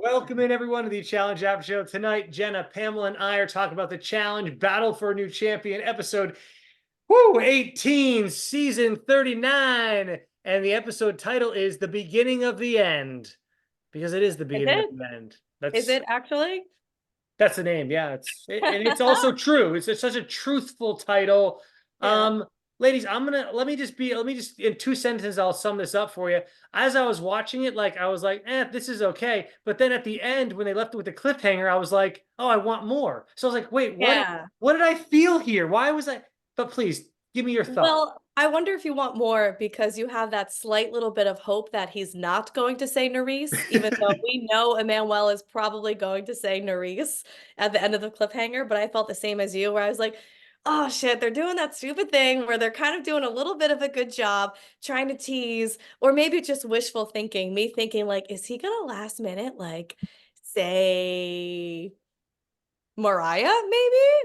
Welcome in everyone to the Challenge After Show. Tonight, Jenna, Pamela, and I are talking about the challenge Battle for a New Champion episode 18, season 39. And the episode title is The Beginning of the End. Because it is the Is beginning of it? the end. Is it actually? That's the name, yeah. And it's also true. It's such a truthful title. Yeah. Ladies, let me just in 2 sentences, I'll sum this up for you. As I was watching it, like I was like, this is okay. But then at the end, when they left it with the cliffhanger, I was like, oh, I want more. So I was like, wait, Yeah. what did I feel here? Why was I? But please give me your thought. Well, I wonder if you want more because you have that slight little bit of hope that he's not going to say Nerys, even though we know Emmanuel is probably going to say Nerys at the end of the cliffhanger. But I felt the same as you, where I was like, oh shit, they're doing that stupid thing where they're kind of doing a little bit of a good job trying to tease, or maybe just wishful thinking, me thinking, like, is he gonna last minute, like, say Mariah,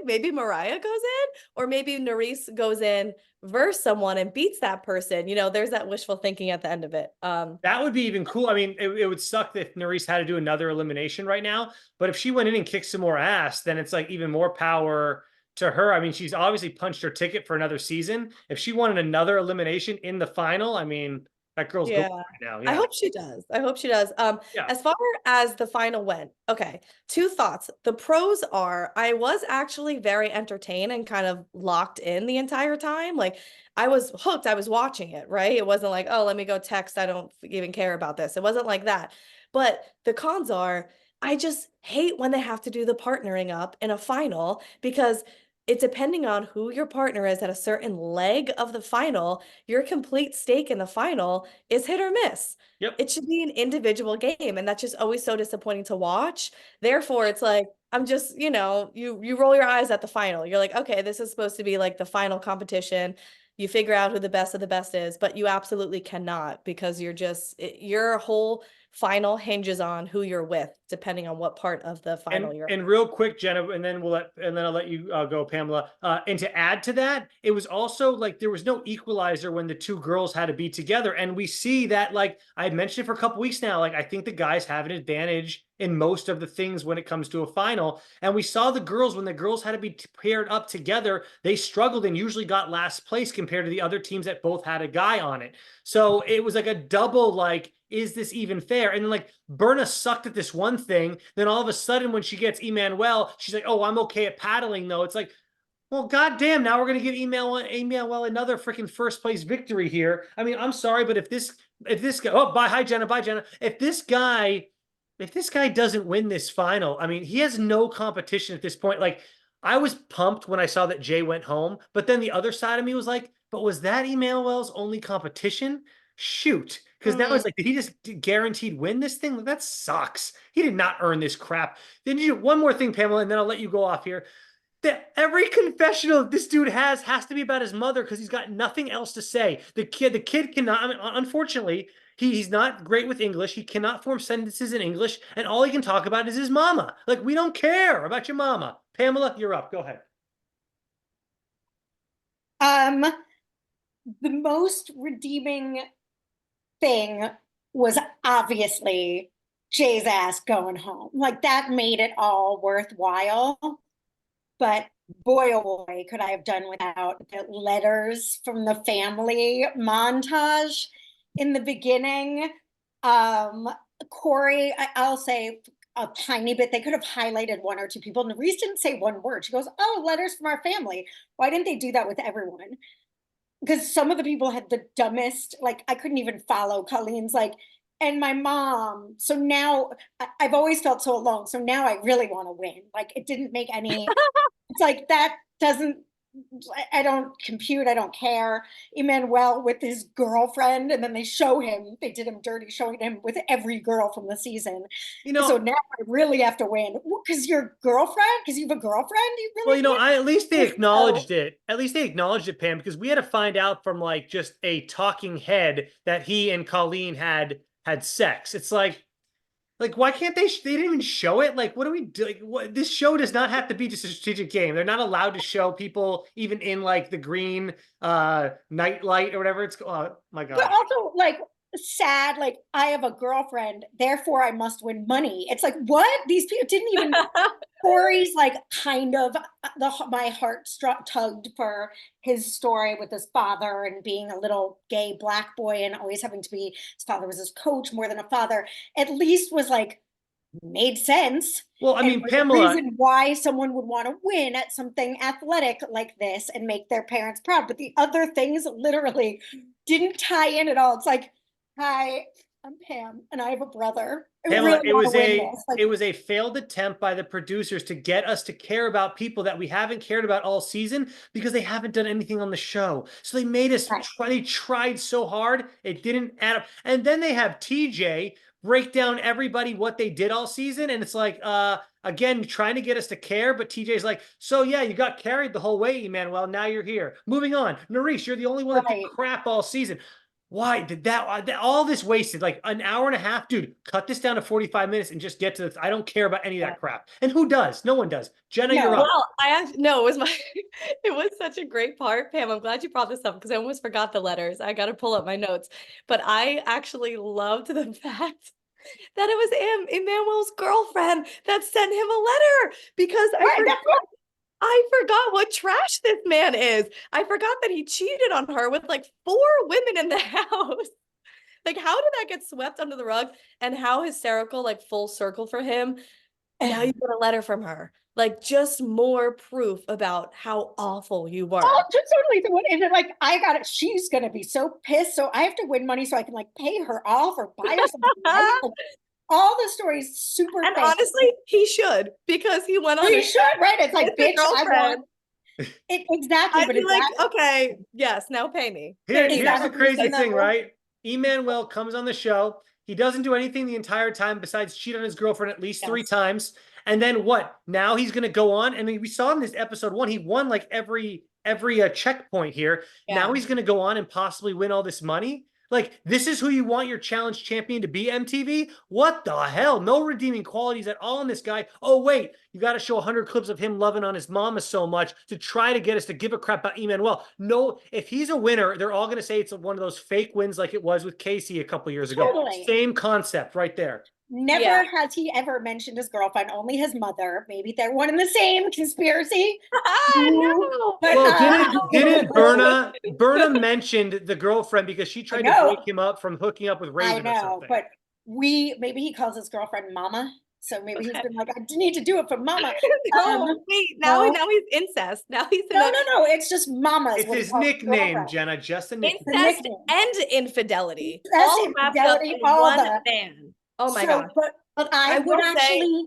maybe Mariah goes in, or maybe Nerys goes in versus someone and beats that person. There's that wishful thinking at the end of it. That would be even cool. I mean, it would suck if Nerys had to do another elimination right now. But if she went in and kicked some more ass, then it's like even more power to her. I mean, she's obviously punched her ticket for another season. If she wanted another elimination in the final, I mean, that girl's Yeah. golden right now. I Yeah. hope she does. I hope she does. Yeah. As far as the final went, okay, two thoughts. The pros are I was actually very entertained and kind of locked in the entire time. Like I was hooked. I was watching it, right? It wasn't like, oh, let me go text. I don't even care about this. It wasn't like that. But the cons are I just hate when they have to do the partnering up in a final because it depending on who your partner is at a certain leg of the final, your complete stake in the final is hit or miss. Yep. It should be an individual game, and that's just always so disappointing to watch. Therefore, it's like I'm just, you roll your eyes at the final. You're like, okay, this is supposed to be like the final competition. You figure out who the best of the best is, but you absolutely cannot because your whole final hinges on who you're with, depending on what part of the final you're And real quick, Jenna, and then I'll let you go, Pamela. And to add to that, it was also like there was no equalizer when the two girls had to be together, and we see that, like I mentioned it for a couple weeks now, like I think the guys have an advantage in most of the things when it comes to a final. And we saw the girls when the girls had to be paired up together, they struggled and usually got last place compared to the other teams that both had a guy on it. So it was like a double, like, is this even fair? And then like Berna sucked at this one thing. Then all of a sudden, when she gets Emmanuel, she's like, "Oh, I'm okay at paddling, though." It's like, well, goddamn! Now we're gonna give Emmanuel another freaking first place victory here. I mean, I'm sorry, but if this guy, oh, bye Jenna. If this guy doesn't win this final, I mean, he has no competition at this point. Like, I was pumped when I saw that Jay went home, but then the other side of me was like, but was that Emmanuel's only competition? Shoot. Because now with. it's like, did he just guaranteed win this thing? Like, that sucks. He did not earn this crap. Then you one more thing, Pamela, and then I'll let you go off here. That every confessional this dude has to be about his mother because he's got nothing else to say. The kid cannot. I mean, unfortunately, he's not great with English. He cannot form sentences in English, and all he can talk about is his mama. Like, we don't care about your mama. Pamela, you're up. Go ahead. Um, the most redeeming thing was obviously Jay's ass going home. Like that made it all worthwhile. But boy, oh boy, could I have done without the letters from the family montage in the beginning. Um, Corey, I'll say a tiny bit. They could have highlighted one or two people. Nerys didn't say one word. She goes, "Oh, letters from our family." Why didn't they do that with everyone? Because some of the people had the dumbest, like I couldn't even follow Colleen's like, and my mom. So now I've always felt so alone. So now I really want to win. Like it didn't make any, it's like that doesn't, I don't compute, I don't care. Emmanuel with his girlfriend, and then they show him, they did him dirty, showing him with every girl from the season. You So know, now I really have to win. Because your girlfriend, because you have a girlfriend, you well, really need. at least they So acknowledged it. At least they acknowledged it, Pam, because we had to find out from like just a talking head that he and Colleen had sex. It's like, why can't they didn't even show it? Like, what do we do? Like, what, this show does not have to be just a strategic game. They're not allowed to show people even in like the green night light or whatever it's. Oh my but god. also like sad, like, I have a girlfriend, therefore I must win money. It's like, what? These people didn't even. Corey's like kind of my heart struck tugged for his story with his father and being a little gay black boy and always having to be his father was his coach more than a father. At least was like made sense. Well, I And mean, was a Pamela, reason why someone would want to win at something athletic like this and make their parents proud. But the other things literally didn't tie in at all. It's like, hi, I'm Pam and I have a brother. I Pamela, really want to win this. Like, it was a failed attempt by the producers to get us to care about people that we haven't cared about all season because they haven't done anything on the show. So they made us right. try. They tried so hard, it didn't add up. And then they have TJ break down everybody what they did all season, and it's like, again, trying to get us to care. But TJ's like, so yeah, you got carried the whole way, Emmanuel. Now you're here. Moving on, Narice, you're the only one that did Right. crap all season. Why did that all this wasted like an hour and a half, dude? Cut this down to 45 minutes and just get to this. I don't care about any of that crap. And who does? No one does. Jenna, you're No. up. Well, no, it was my it was such a great part, Pam. I'm glad you brought this up because I almost forgot the letters. I got to pull up my notes. But I actually loved the fact that it was Emmanuel's girlfriend that sent him a letter because Right, I forgot what trash this man is. I forgot that he cheated on her with like 4 women in the house. Like, how did that get swept under the rug? And how hysterical, like full circle for him. Now you get a letter from her. Like, just more proof about how awful you were. oh, just totally the one. And then, like, I got it. She's gonna be so pissed. So I have to win money so I can like pay her off or buy her something. Nice. Like, all the stories super. And fake. honestly, he should because he went on. He should, right? It's like, bitch, I want it exactly. I'd But be it's like, okay, yes, now pay me. Here's Exactly. the crazy And then thing, right? Emmanuel comes on the show. He doesn't do anything the entire time besides cheat on his girlfriend at least 3 times. And then what? Now he's going to go on. I mean, we saw in this episode 1, he won like every checkpoint here. Yeah. Now he's going to go on and possibly win all this money. Like, this is who you want your challenge champion to be, MTV? What the hell? No redeeming qualities at all in this guy. Oh, wait, you got to show 100 clips of him loving on his mama so much to try to get us to give a crap about Emmanuel. No, if he's a winner, they're all going to say it's one of those fake wins like it was with Casey a couple years ago. Totally. Same concept right there. Never has he ever mentioned his girlfriend, only his mother. Maybe they're one and the same conspiracy. No. But, Well, didn't Berna mentioned the girlfriend because she tried to break him up from hooking up with Raven or something. But maybe he calls his girlfriend Mama. So maybe he's been like, I need to do it for Mama. Wait, now he's incest. Now he's no. It's just Mama. It's his nickname, Jenna. Just a nickname. Incest and infidelity. That's all infidelity, wrapped up in all one the man. Oh my god! But I would actually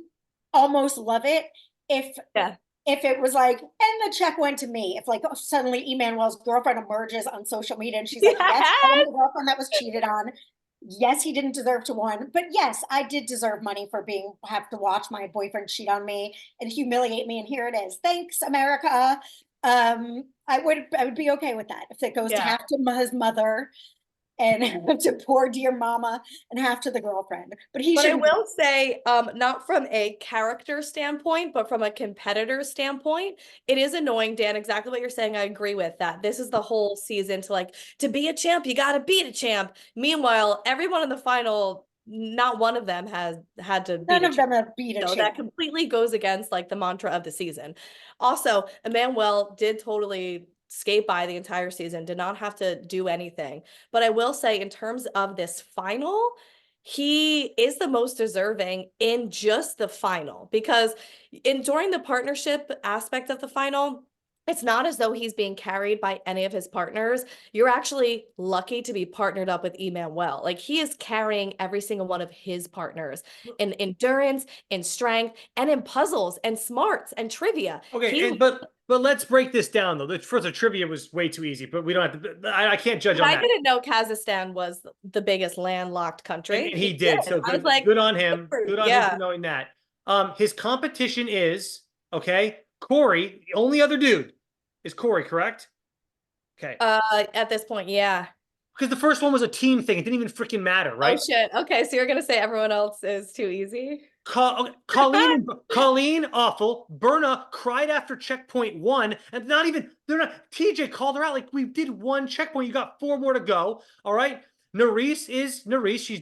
almost love it if it was like, and the check went to me. If like suddenly Emmanuel's girlfriend emerges on social media and she's like, yes, I'm the girlfriend that was cheated on. Yes, he didn't deserve to win, but yes, I did deserve money for have to watch my boyfriend cheat on me and humiliate me. And here it is. Thanks, America. I would be okay with that if it goes to half to his mother and to poor dear mama and half to the girlfriend. But I will say, not from a character standpoint, but from a competitor standpoint, it is annoying, Dan, exactly what you're saying. I agree with that. This is the whole season to be a champ, you got to beat a champ. Meanwhile, everyone in the final, not one of them has had to beat none of them have beat a champ. That completely goes against like the mantra of the season. Also, Emmanuel did totally skate by the entire season, did not have to do anything. But I will say, in terms of this final, he is the most deserving in just the final, because during the partnership aspect of the final, it's not as though he's being carried by any of his partners. You're actually lucky to be partnered up with Emmanuel. Like, he is carrying every single one of his partners in endurance, in strength, and in puzzles and smarts and trivia. Okay, but let's break this down though. First, the trivia was way too easy, but we don't have to. I can't judge on that. I didn't know Kazakhstan was the biggest landlocked country. And he did. So good, like, good on him. Good on him for knowing that. His competition is Corey. The only other dude is Corey, correct? Okay. At this point, yeah. Because the first one was a team thing. It didn't even freaking matter, right? Oh shit. Okay, so you're gonna say everyone else is too easy? Colleen, awful. Berna cried after checkpoint 1, and TJ called her out like, we did 1 checkpoint. You got 4 more to go. All right. Nerys is Nerys. She's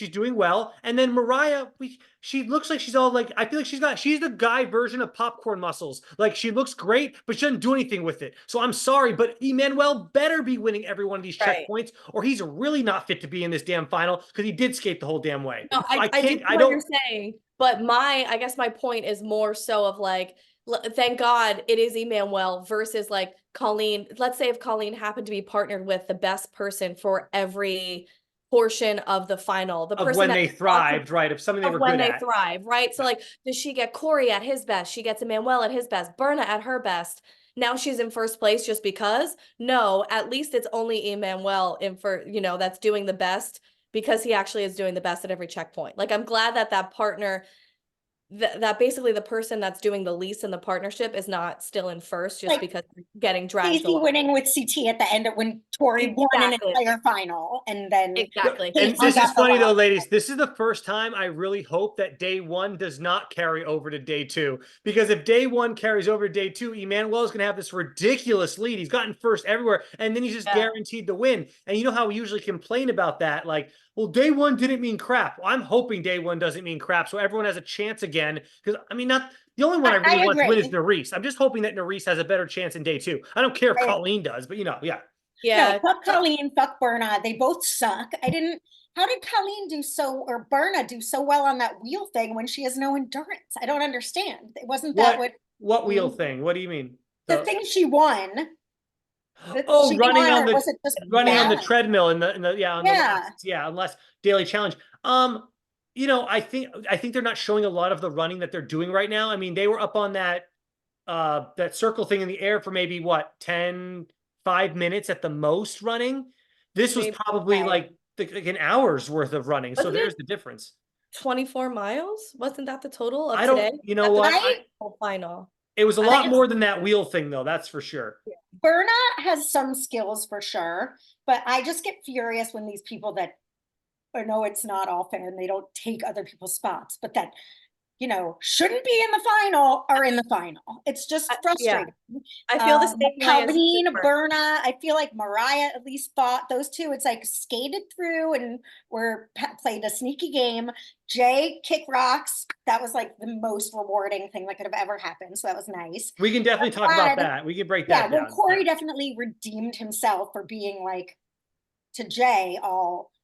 doing well. And then Mariah, she looks like she's all like, I feel like she's the guy version of popcorn muscles. Like she looks great, but she doesn't do anything with it. So I'm sorry, but Emmanuel better be winning every one of these checkpoints, or he's really not fit to be in this damn final because he did skate the whole damn way. No, So I do can't, see I what you're don't. saying, but I guess my point is more so of like, thank God it is Emmanuel versus like Colleen. Let's say if Colleen happened to be partnered with the best person for every portion of the final, the Of person when that they thrived, right? Of something they were when good they at. thrive, right? So like, does she get Corey at his best? She gets Emmanuel at his best, Berna at her best. Now she's in first place just because? No, at least it's only Emmanuel that's doing the best because he actually is doing the best at every checkpoint. Like, I'm glad that that partner, that basically the person that's doing the least in the partnership is not still in first just Like, because they're getting dragged Stacey along. winning with CT at the end of when Tori won an Exactly. entire final, and then Exactly. And Stacey this is got the funny though, wild. ladies. This is the first time I really hope that day one does not carry over to day two. Because if day one carries over to day two, Emmanuel is going to have this ridiculous lead. He's gotten first everywhere, and then he's just guaranteed to win. And you know how we usually complain about that? Like, well, day one didn't mean crap. Well, I'm hoping day one doesn't mean crap, so everyone has a chance again. Because, I mean, not the only one I really want to win is Nerys. I'm just hoping that Nerys has a better chance in day two. I don't care if Colleen does, but yeah. Yeah. No, fuck Colleen, fuck Berna. They both suck. How did Colleen or Berna do so well on that wheel thing when she has no endurance? I don't understand. It wasn't that what wheel thing? What do you mean? The thing she won. Oh, running on the treadmill in the unless daily challenge. I think they're not showing a lot of the running that they're doing right now. I mean, they were up on that circle thing in the air for maybe 5 minutes at the most running. This was probably like an hour's worth of running. So there's the difference. 24 miles? Wasn't that the total of today? You know what? Final. It was a lot more than that wheel thing, though. That's for sure. Berna has some skills for sure, but I just get furious when these people that know it's not all fair and they don't take other people's spots, but that shouldn't be in the final are in the final. It's just frustrating. I feel the same way. Colleen, Berna, I feel like Mariah at least fought those two. It's like skated through and played a sneaky game. Jay kick rocks. That was like the most rewarding thing that could have ever happened. So that was nice. We can definitely talk about that. We can break that down. Well, Corey definitely redeemed himself for being like to Jay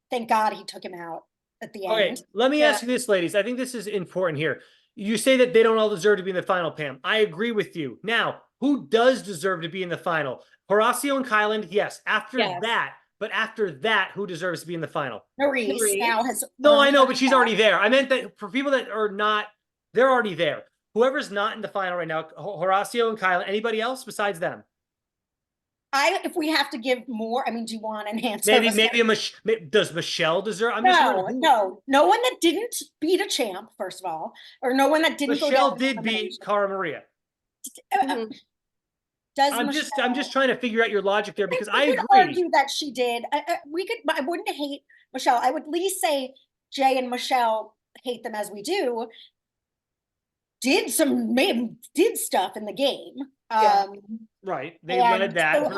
thank God he took him out at the end. Okay, let me ask you this, ladies. I think this is important here. You say that they don't all deserve to be in the final, Pam. I agree with you. Now, who does deserve to be in the final? Horacio and Kyland, yes. After that, who deserves to be in the final? Nerys now has. No, I know, but she's already there. I meant that for people that are not, they're already there. Whoever's not in the final right now, Horacio and Kyland, anybody else besides them? If we have to give more, I mean, do you want an answer? Does Michelle deserve? No one that didn't beat a champ, first of all, or no one that didn't. Michelle did beat Cara Maria. I'm just trying to figure out your logic there because I agree. Argue that she did. I wouldn't hate Michelle. I would at least say Jay and Michelle, hate them as we do, did stuff in the game. Right. They led that.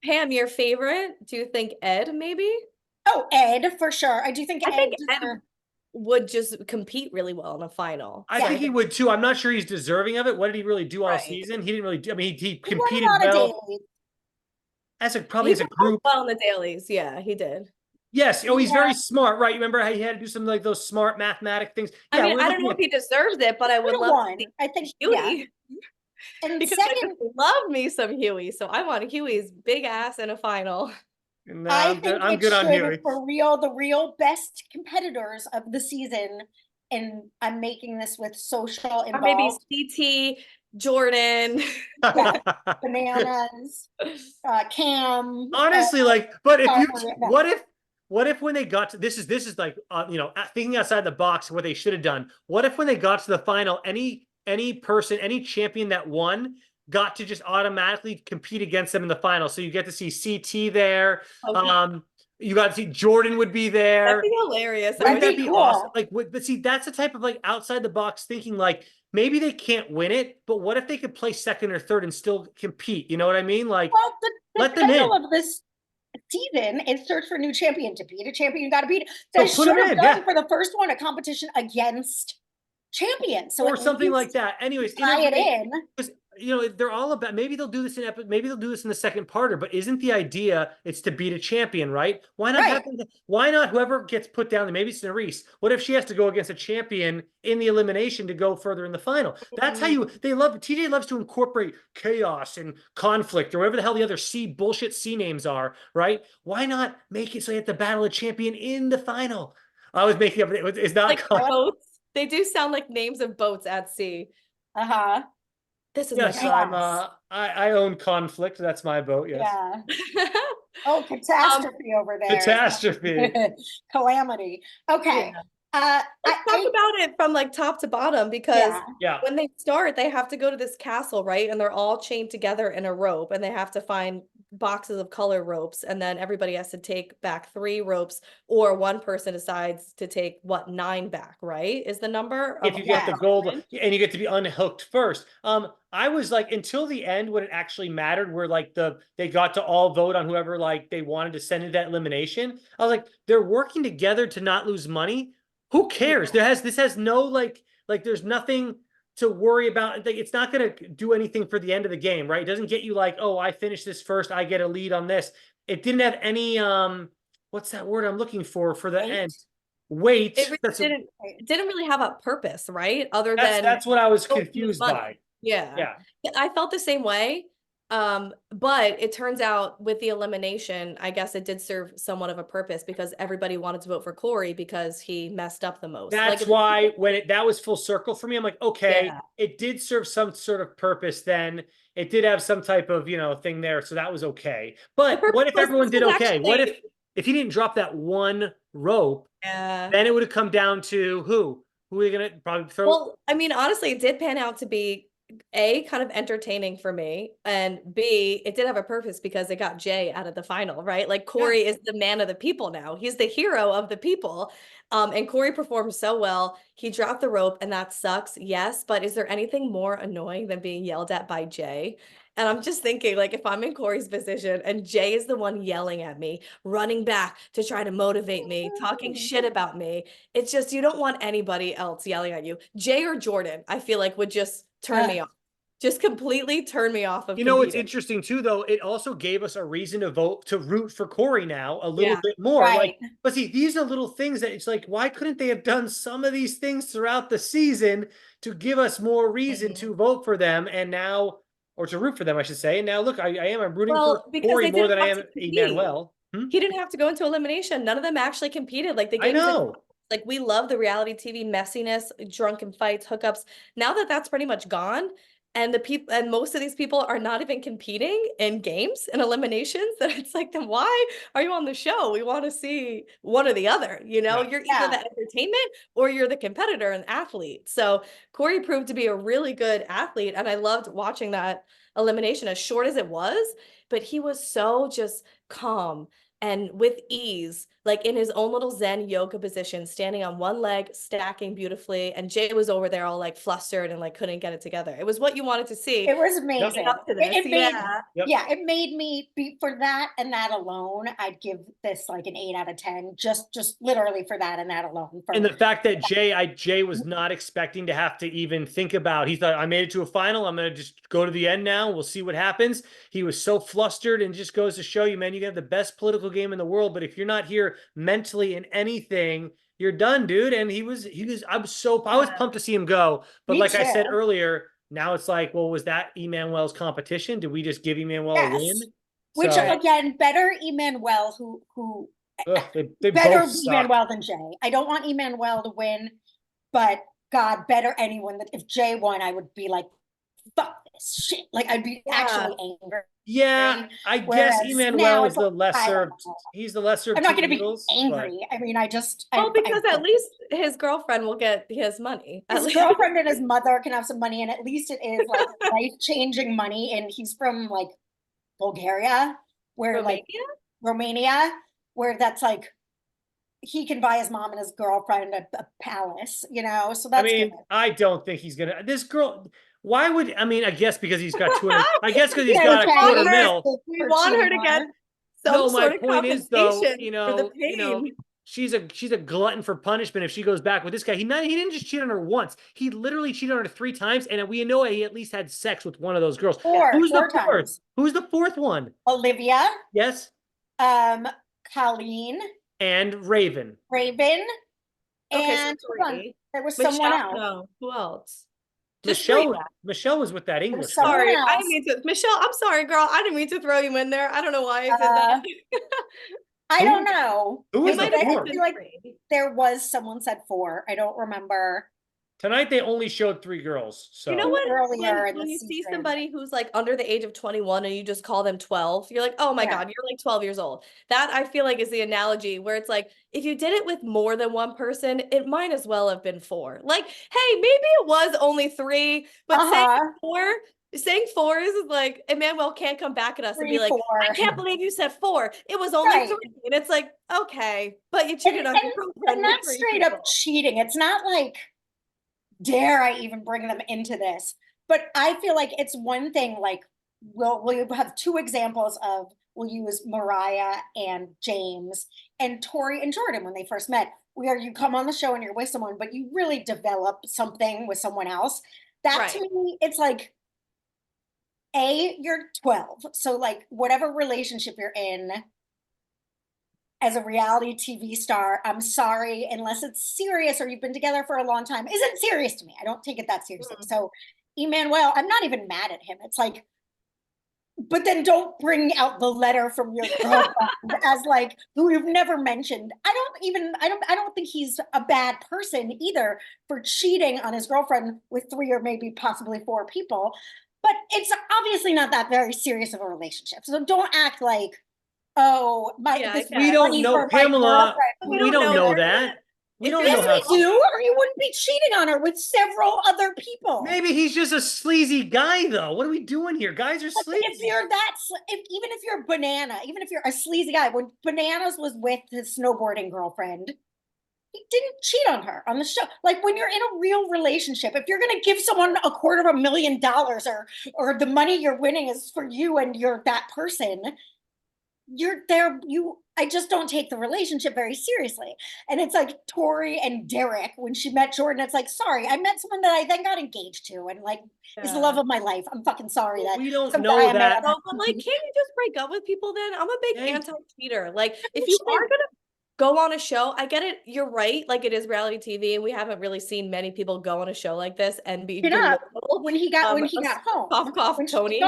Pam, your favorite? Do you think Ed maybe? Oh, Ed, for sure. I do think Ed would just compete really well in a final. I think he would too. I'm not sure he's deserving of it. What did he really do all season? He didn't really do. I mean, he competed well. Probably as a group. Well in the dailies. Yeah, he did. Yes. Oh, he's very smart, right? You remember how he had to do some like those smart mathematic things? Yeah, I mean, I don't know if he deserves it, but I would love to see I think Huey. And because I love me some Huey, so I want Huey's big ass in a final. No, I'm good on Huey. For real, the real best competitors of the season, and I'm making this with social involved. Or maybe CT, Jordan, Bananas, Cam. Honestly, but what if when they got to this is like thinking outside the box what they should have done. What if when they got to the final, any person, any champion that won got to just automatically compete against them in the final. So you get to see CT there. Okay. You got to see Jordan would be there. That'd be hilarious. Wouldn't that be awesome? But see, that's the type of outside the box thinking. Maybe they can't win it, but what if they could play second or third and still compete? You know what I mean? The let them in. Of this season is Search for a New Champion. To beat a champion, you got to beat it. So They put should 'em have in, done yeah. for the first one a competition against champions. So or at something like least that. Anyways, tie it in. because they're all about. Maybe they'll do this maybe they'll do this in the second parter. But isn't the idea it's to beat a champion, right? Why not Right. Why not whoever gets put down? Maybe it's Nerys. What if she has to go against a champion in the elimination to go further in the final? That's how they love. TJ loves to incorporate chaos and conflict or whatever the hell the other bullshit C names are, right? Why not make it so you have to battle a champion in the final? I was making up. It's not Like boats. They do sound like names of boats at sea. Uh-huh. This is Yes, my I'm I own conflict. That's my boat. Yes. Yeah. Oh, catastrophe over there. Catastrophe. Calamity. Okay. Yeah. Let's talk about it from like top to bottom, because yeah. when they start, they have to go to this castle, right? And they're all chained together in a rope, and they have to find boxes of color ropes, and then everybody has to take back 3 ropes, or one person decides to take 9 back, right? Is the number if you get the gold and you get to be unhooked first. I was like, until the end when it actually mattered, where like they got to all vote on whoever like they wanted to send into that elimination. I was like, they're working together to not lose money. Who cares? This has no like there's nothing to worry about. Like, it's not going to do anything for the end of the game, right? It doesn't get you like, oh, I finished this first, I get a lead on this. It didn't have any what's that word I'm looking for the end? Weight. It didn't really have a purpose, right? Other than that's what I was confused by. Yeah. I felt the same way. But it turns out with the elimination, I guess it did serve somewhat of a purpose, because everybody wanted to vote for Corey because he messed up the most. That's like, why when that was full circle for me, I'm like, okay, it did serve some sort of purpose then. It did have some type of, thing there. So that was okay. But what if everyone did okay? What if he didn't drop that one rope? Then it would have come down to who are you going to probably throw? Well, I mean, honestly, it did pan out to be A, kind of entertaining for me, and B, it did have a purpose because it got Jay out of the final, right? Like, Corey is the man of the people now. He's the hero of the people. And Corey performed so well. He dropped the rope, and that sucks, yes, but is there anything more annoying than being yelled at by Jay? And I'm just thinking, like, if I'm in Corey's position and Jay is the one yelling at me, running back to try to motivate me, talking shit about me, it's just, you don't want anybody else yelling at you. Jay or Jordan, I feel like, would just turn me off. Just completely turn me off of it's interesting too, though. It also gave us a reason to root for Corey now a little bit more. Right. Like, but see, these are little things that it's like, why couldn't they have done some of these things throughout the season to give us more reason to vote for them or to root for them, I should say. And now look, I'm rooting for Corey more than I am Emmanuel. He didn't have to go into elimination. None of them actually competed. Like, the game, I know. Like, we love the reality TV messiness, drunken fights, hookups. Now that that's pretty much gone, and most of these people are not even competing in games and eliminations, then it's like, then why are you on the show? We want to see one or the other, you're either the entertainment or you're the competitor and athlete. So Corey proved to be a really good athlete, and I loved watching that elimination, as short as it was, but he was so just calm and with ease, like in his own little Zen yoga position, standing on one leg, stacking beautifully. And Jay was over there all like flustered and like couldn't get it together. It was what you wanted to see. It was amazing. It made me be, for that and that alone, I'd give this like an 8 out of 10, just literally for that and that alone. And the fact that Jay was not expecting to have to even think about, he thought, I made it to a final, I'm going to just go to the end now, we'll see what happens. He was so flustered, and just goes to show you, man, you can have the best political game in the world, but if you're not here mentally in anything, you're done, dude. And I was pumped to see him go. But like I said earlier, now it's like, well, was that Emmanuel's competition? Did we just give Emmanuel a win? Which again, better Emmanuel who they better Emmanuel than Jay. I don't want Emmanuel to win, but God, better anyone. That if Jay won, I would be like, fuck this shit. Like, I'd be actually angry. Yeah, I guess Emmanuel is the lesser. He's the lesser. I'm not going to be angry. But... I mean, because at least his girlfriend will get his money. His girlfriend and his mother can have some money, and at least it is like life-changing money. And he's from like Bulgaria, where Romania, where that's like he can buy his mom and his girlfriend a palace, So that's. Good. I don't think he's gonna. This girl. Why would I guess because he's got 200. I guess because he's got a $250,000. We want her to get No, my sort of point is though, compensation for the pain. she's a glutton for punishment if she goes back with this guy. He didn't just cheat on her once. He literally cheated on her 3 times, and we know he at least had sex with one of those girls. Who's Four the fourth? times. Who's the fourth one? Olivia, Yes, Colleen, and Raven. Raven, Okay, so and hold on, 3. there was someone Michelle, else. no, who else? Just 3 left. Michelle was with that There English was girl. someone Sorry, I else. didn't mean to. Michelle, I'm sorry, girl. I didn't mean to throw you in there. I don't know why I did Uh, that. I don't know. Who was It might the have fourth? just I been feel like 3. there was someone said 4. I don't remember. Tonight they only showed 3 girls. So You know what? Earlier in When the you see season. somebody who's like under the age of 21 and you just call them 12, you're like, oh my Yeah. God, you're like 12 years old. That I feel like is the analogy where it's like, if you did it with more than one person, it might as well have been 4. Like, hey, maybe it was only 3, but saying four is like, Emmanuel can't come back at us and 3, be like, 4. I can't believe you said 4. It was only Right. 3. And it's like, okay, but you cheated on your girlfriend And with that's 3 straight people. up cheating. It's not like, dare I even bring them into this? But I feel like it's one thing, like, we'll have 2 examples of, we'll use Mariah and James and Tori and Jordan when they first met, where you come on the show and you're with someone, but you really develop something with someone else. That to me, it's like, you're 12. So like whatever relationship you're in as a reality TV star, I'm sorry, unless it's serious or you've been together for a long time, isn't serious to me. I don't take it that seriously. So Emmanuel, I'm not even mad at him. It's like, but then don't bring out the letter from your girlfriend as like who you've never mentioned. I don't think he's a bad person either for cheating on his girlfriend with 3 or maybe possibly 4 people. But it's obviously not that very serious of a relationship. So don't act like, oh, we don't know, Pamela. We don't know that. We don't know how. We do, or you wouldn't be cheating on her with several other people. Maybe he's just a sleazy guy, though. What are we doing here? Guys are sleazy. If you're even if you're Banana, even if you're a sleazy guy, when Bananas was with his snowboarding girlfriend, he didn't cheat on her on the show. Like when you're in a real relationship, if you're gonna give someone $250,000 or the money you're winning is for you and you're that person, you're there. I just don't take the relationship very seriously. And it's like Tori and Derek, when she met Jordan, it's like, sorry, I met someone that I then got engaged to and like is the love of my life. I'm fucking sorry that we don't know that. No, but like, can't you just break up with people then? I'm a big anti-cheater. Like, if you are gonna go on a show, I get it. You're right. Like, it is reality TV, and we haven't really seen many people go on a show like this and be when he got home. Cough, cough, Tony.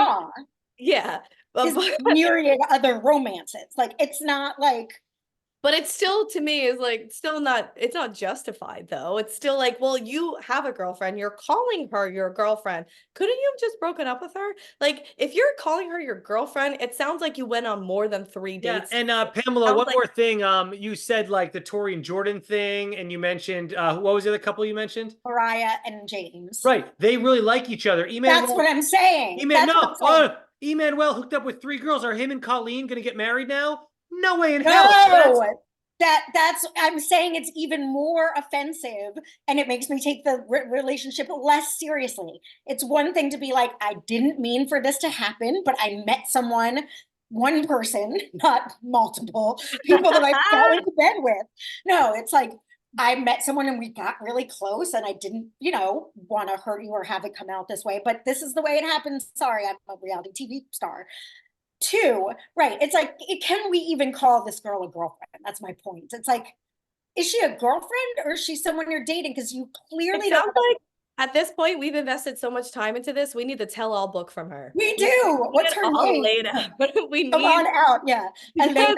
Yeah. His myriad other romances. Like, it's not like. But it's still, to me, is like still not, it's not justified though. It's still like, well, you have a girlfriend, you're calling her your girlfriend. Couldn't you have just broken up with her? Like, if you're calling her your girlfriend, it sounds like you went on more than 3 dates. And Pamela, one more thing. You said like the Tori and Jordan thing, and you mentioned what was the other couple you mentioned? Mariah and James. Right. They really like each other. That's what I'm saying. Emmanuel hooked up with 3 girls. Are him and Colleen going to get married now? No way in hell. That's I'm saying it's even more offensive, and it makes me take the relationship less seriously. It's one thing to be like, I didn't mean for this to happen, but I met one person, not multiple people that I fell into bed with. No, it's like I met someone and we got really close, and I didn't, want to hurt you or have it come out this way, but this is the way it happens. Sorry, I'm a reality TV star. 2, right. It's like, can we even call this girl a girlfriend? That's my point. It's like, is she a girlfriend or is she someone you're dating? Because you clearly don't. Like at this point, we've invested so much time into this. We need the tell-all book from her. We do. What's her name? Elena. We need. Come on out. Yeah. Elena.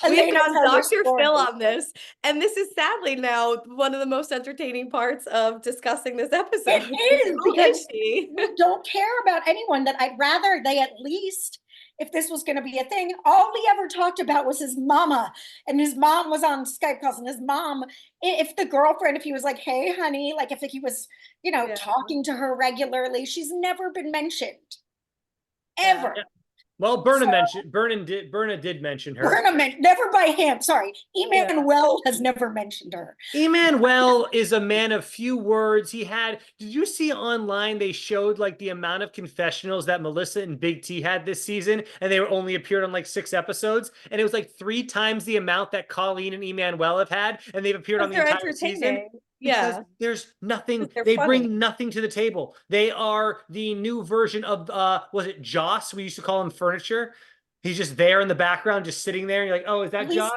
We've gone Dr. Phil on this. And this is sadly now one of the most entertaining parts of discussing this episode. It is, because we don't care about anyone. That I'd rather they at least, if this was going to be a thing, all he ever talked about was his mama, and his mom was on Skype calls, and his mom, if the girlfriend, if he was like, hey, honey, like if he was, talking to her regularly, she's never been mentioned. Ever. Well, Berna did mention her. Tournament, never by him. Sorry, Yeah. Emmanuel has never mentioned her. Emmanuel is a man of few words. Did you see online they showed like the amount of confessionals that Melissa and Big T had this season, and they were only appeared on like 6 episodes, and it was like 3 times the amount that Colleen and Emmanuel have had, and they've appeared on the They're entire season. entertaining. Because Yeah. there's nothing, They're they funny. bring nothing to the table. They are the new version of was it Joss? We used to call him furniture. He's just there in the background, just sitting there. And you're like, oh, is that Joss?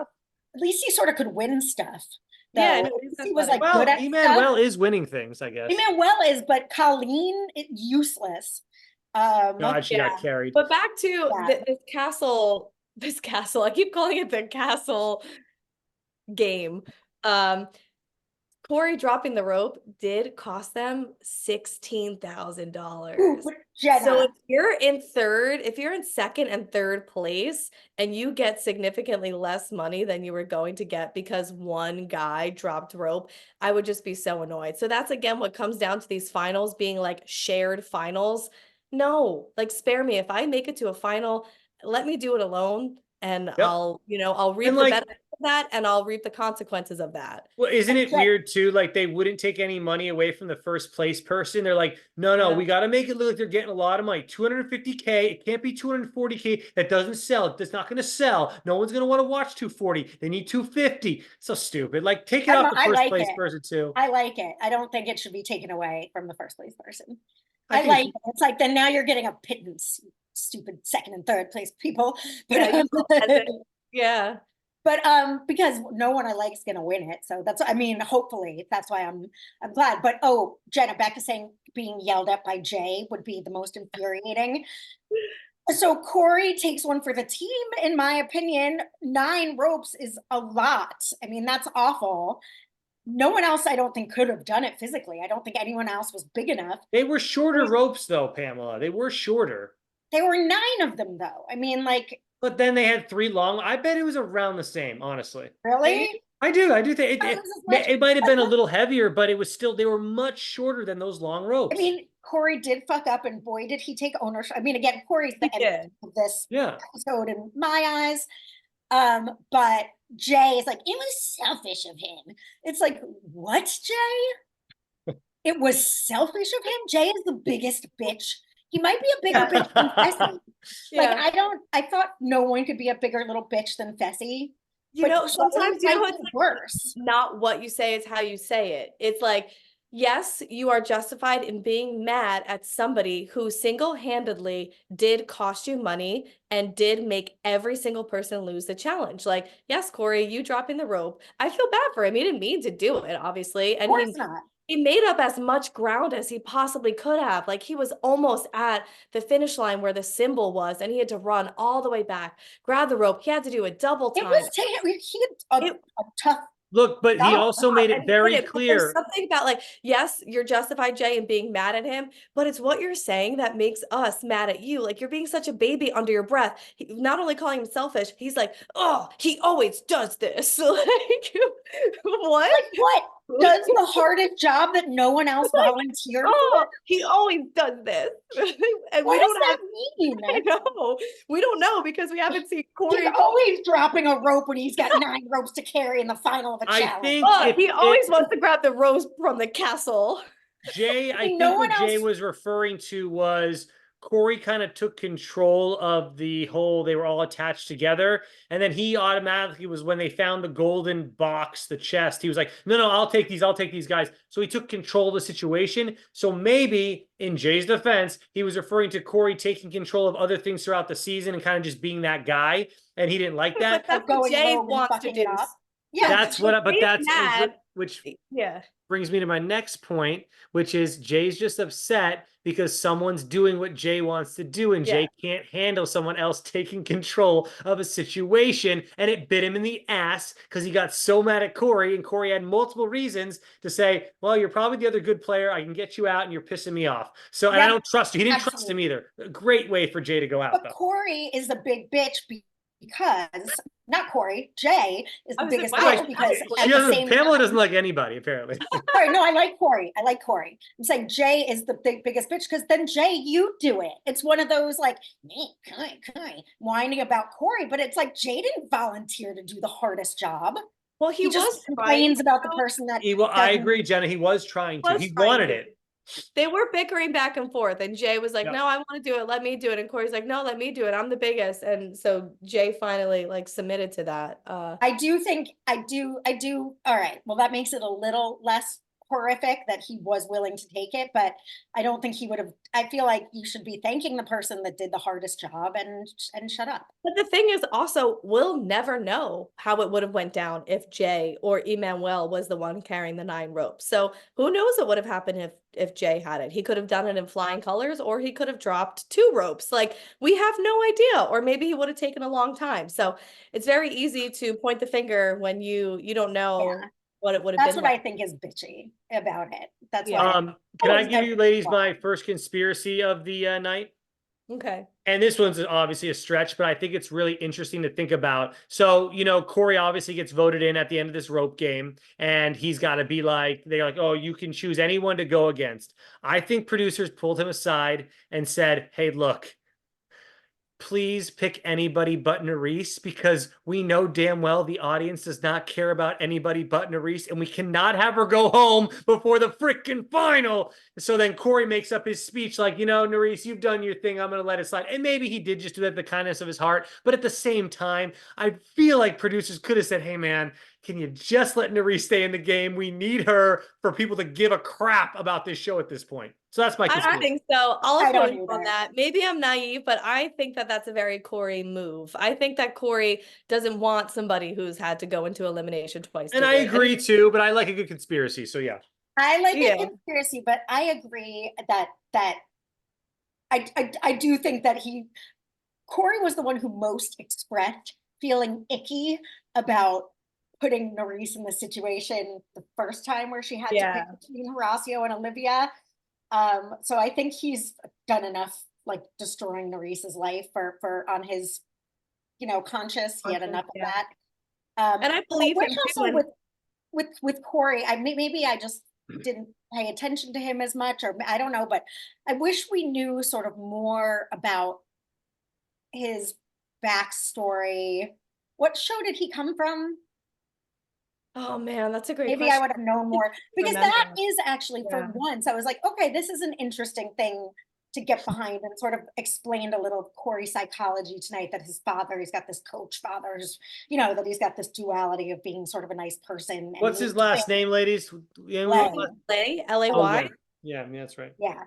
At least he sort of could win stuff. Though. Yeah, no, He was funny. like good at Emmanuel stuff. is winning things, I guess. Emmanuel is, but Colleen, useless. God, she got carried. But back to this castle. This castle. I keep calling it the castle game. Corey dropping the rope did cost them $16,000. So if you're in second and third place and you get significantly less money than you were going to get because one guy dropped rope, I would just be so annoyed. So that's again what comes down to these finals being like shared finals. No, like spare me. If I make it to a final, let me do it alone and I'll reap the benefits of that and I'll reap the consequences of that. Well, isn't it weird too? Like they wouldn't take any money away from the first place person. They're like, no, we got to make it look like they're getting a lot of money. 250K. It can't be 240K. That doesn't sell. It's not going to sell. No one's going to want to watch 240. They need 250. So stupid. Like take it off the first place person too. I like it. I don't think it should be taken away from the first place person. I like it. It's like then now you're getting a pittance, stupid second and third place people. Yeah. Yeah. But because no one I like is gonna win it. So that's hopefully that's why I'm glad. But Jenna, back to saying being yelled at by Jay would be the most infuriating. So Corey takes one for the team, in my opinion. 9 ropes is a lot. I mean, that's awful. No one else, I don't think, could have done it physically. I don't think anyone else was big enough. They were shorter ropes, though, Pamela. They were shorter. There were 9 of them, though. I mean, like. But then they had 3 long. I bet it was around the same, honestly. Really? I do think it might have been a little heavier, but it was still, they were much shorter than those long ropes. I mean, Corey did fuck up, and boy, did he take ownership. I mean, again, Corey's the end of this episode in my eyes. But Jay is like, it was selfish of him. It's like, what, Jay? It was selfish of him? Jay is the biggest bitch. He might be a bigger bitch than Fessy. Like, I thought no one could be a bigger little bitch than Fessy. Sometimes it's worse. Not what you say, it's how you say it. It's like, yes, you are justified in being mad at somebody who single-handedly did cost you money and did make every single person lose the challenge. Like, yes, Corey, you dropping the rope. I feel bad for him. He didn't mean to do it, obviously. And of course not. He made up as much ground as he possibly could have. Like, he was almost at the finish line where the symbol was, and he had to run all the way back, grab the rope. He had to do a double time. He had a tough. Look, but he also made it very clear. There's something about, like, yes, you're justified, Jay, in being mad at him, but it's what you're saying that makes us mad at you. Like, you're being such a baby under your breath. Not only calling him selfish, he's like, oh, he always does this. Like, what? Like, what? Does the hardest job that no one else volunteered for? He always does this. And what does that mean? I know. We don't know because we haven't seen Corey. He's always dropping a rope when he's got 9 ropes to carry in the final of a challenge. He always wants to grab the rose from the castle. Jay, I think what Jay was referring to was Corey kind of took control of the whole, they were all attached together. And then he automatically was, when they found the golden box, the chest, he was like, no, I'll take these guys. So he took control of the situation. So maybe in Jay's defense, he was referring to Corey taking control of other things throughout the season and kind of just being that guy. And he didn't like that. But that's what Jay wants to do. Yeah, that's what, but that's, which brings me to my next point, which is Jay's just upset because someone's doing what Jay wants to do, and Jay can't handle someone else taking control of a situation, and it bit him in the ass because he got so mad at Corey, and Corey had multiple reasons to say, well, you're probably the other good player. I can get you out, and you're pissing me off. So, and I don't trust you. He didn't trust him either. A great way for Jay to go out, but though. Corey is a big bitch because not Corey, Jay is I the was like, biggest wow, bitch because Corey. at She the doesn't. same Pamela time, doesn't like anybody apparently. sorry, no, I like Corey. I like Corey. I'm saying Jay is the biggest bitch because then Jay, you do it. It's one of those like me, Corey, whining about Corey, but it's like Jay didn't volunteer to do the hardest job. Well, he He just was trying complains about the to, person that I doesn't. agree, Jenna. He was trying to. was He trying wanted to. it. They were bickering back and forth, and Jay was like, Yep. no, I want to do it, let me do it, and Corey's like, no, let me do it, I'm the biggest. And so Jay finally like submitted to that. I do think I do. All right. Well, that makes it a little less horrific that he was willing to take it, but I don't think he would have. I feel like you should be thanking the person that did the hardest job and shut up. But the thing is also, we'll never know how it would have went down if Jay or Emmanuel was the one carrying the 9 ropes. So who knows what would have happened if Jay had it. He could have done it in flying colors, or he could have dropped 2 ropes. Like, we have no idea. Or maybe he would have taken a long time. So it's very easy to point the finger when you don't know Yeah. what it would have That's been what like. I think is bitchy about it. That's Yeah. why. Can I Always give gotta you be ladies quiet. my first conspiracy of the night? Okay. And this one's obviously a stretch, but I think it's really interesting to think about. So, Corey obviously gets voted in at the end of this rope game, and he's got to be like, they're like, oh, you can choose anyone to go against. I think producers pulled him aside and said, hey, look, please pick anybody but Nerys, because we know damn well the audience does not care about anybody but Nerys, and we cannot have her go home before the freaking final. So then Corey makes up his speech like, Nerys, you've done your thing. I'm going to let it slide. And maybe he did just do that the kindness of his heart. But at the same time, I feel like producers could have said, hey, man, can you just let Nerys stay in the game? We need her for people to give a crap about this show at this point. So that's my I conspiracy. don't think so. I'll I don't oppose you on either. that. Maybe I'm naive, but I think that that's a very Corey move. I think that Corey doesn't want somebody who's had to go into elimination twice And to I win. agree too, but I like a good conspiracy. So yeah. I like Yeah. a conspiracy, but I agree that I do think that Corey was the one who most expressed feeling icky about putting Nerys in the situation the first time where she had to pick Yeah. between Horacio and Olivia. So I think he's done enough, like destroying Nerys's life for on his, conscience. He had enough of Yeah. that. And I I believe wish him too. also And with Corey, maybe I just didn't pay attention to him as much, or I don't know, but I wish we knew sort of more about his backstory. What show did he come from? oh man, that's a great Maybe I question. would have known more, because Remember. that is actually for Yeah. once, I was like, okay, this is an interesting thing to get behind, and sort of explained a little Corey psychology tonight, that his father, he's got this coach father, that he's got this duality of being sort of a nice person. And What's his last name, ladies? Lay. Lay, Oh, L-A-Y. yeah. Yeah, I mean, that's right. Yeah.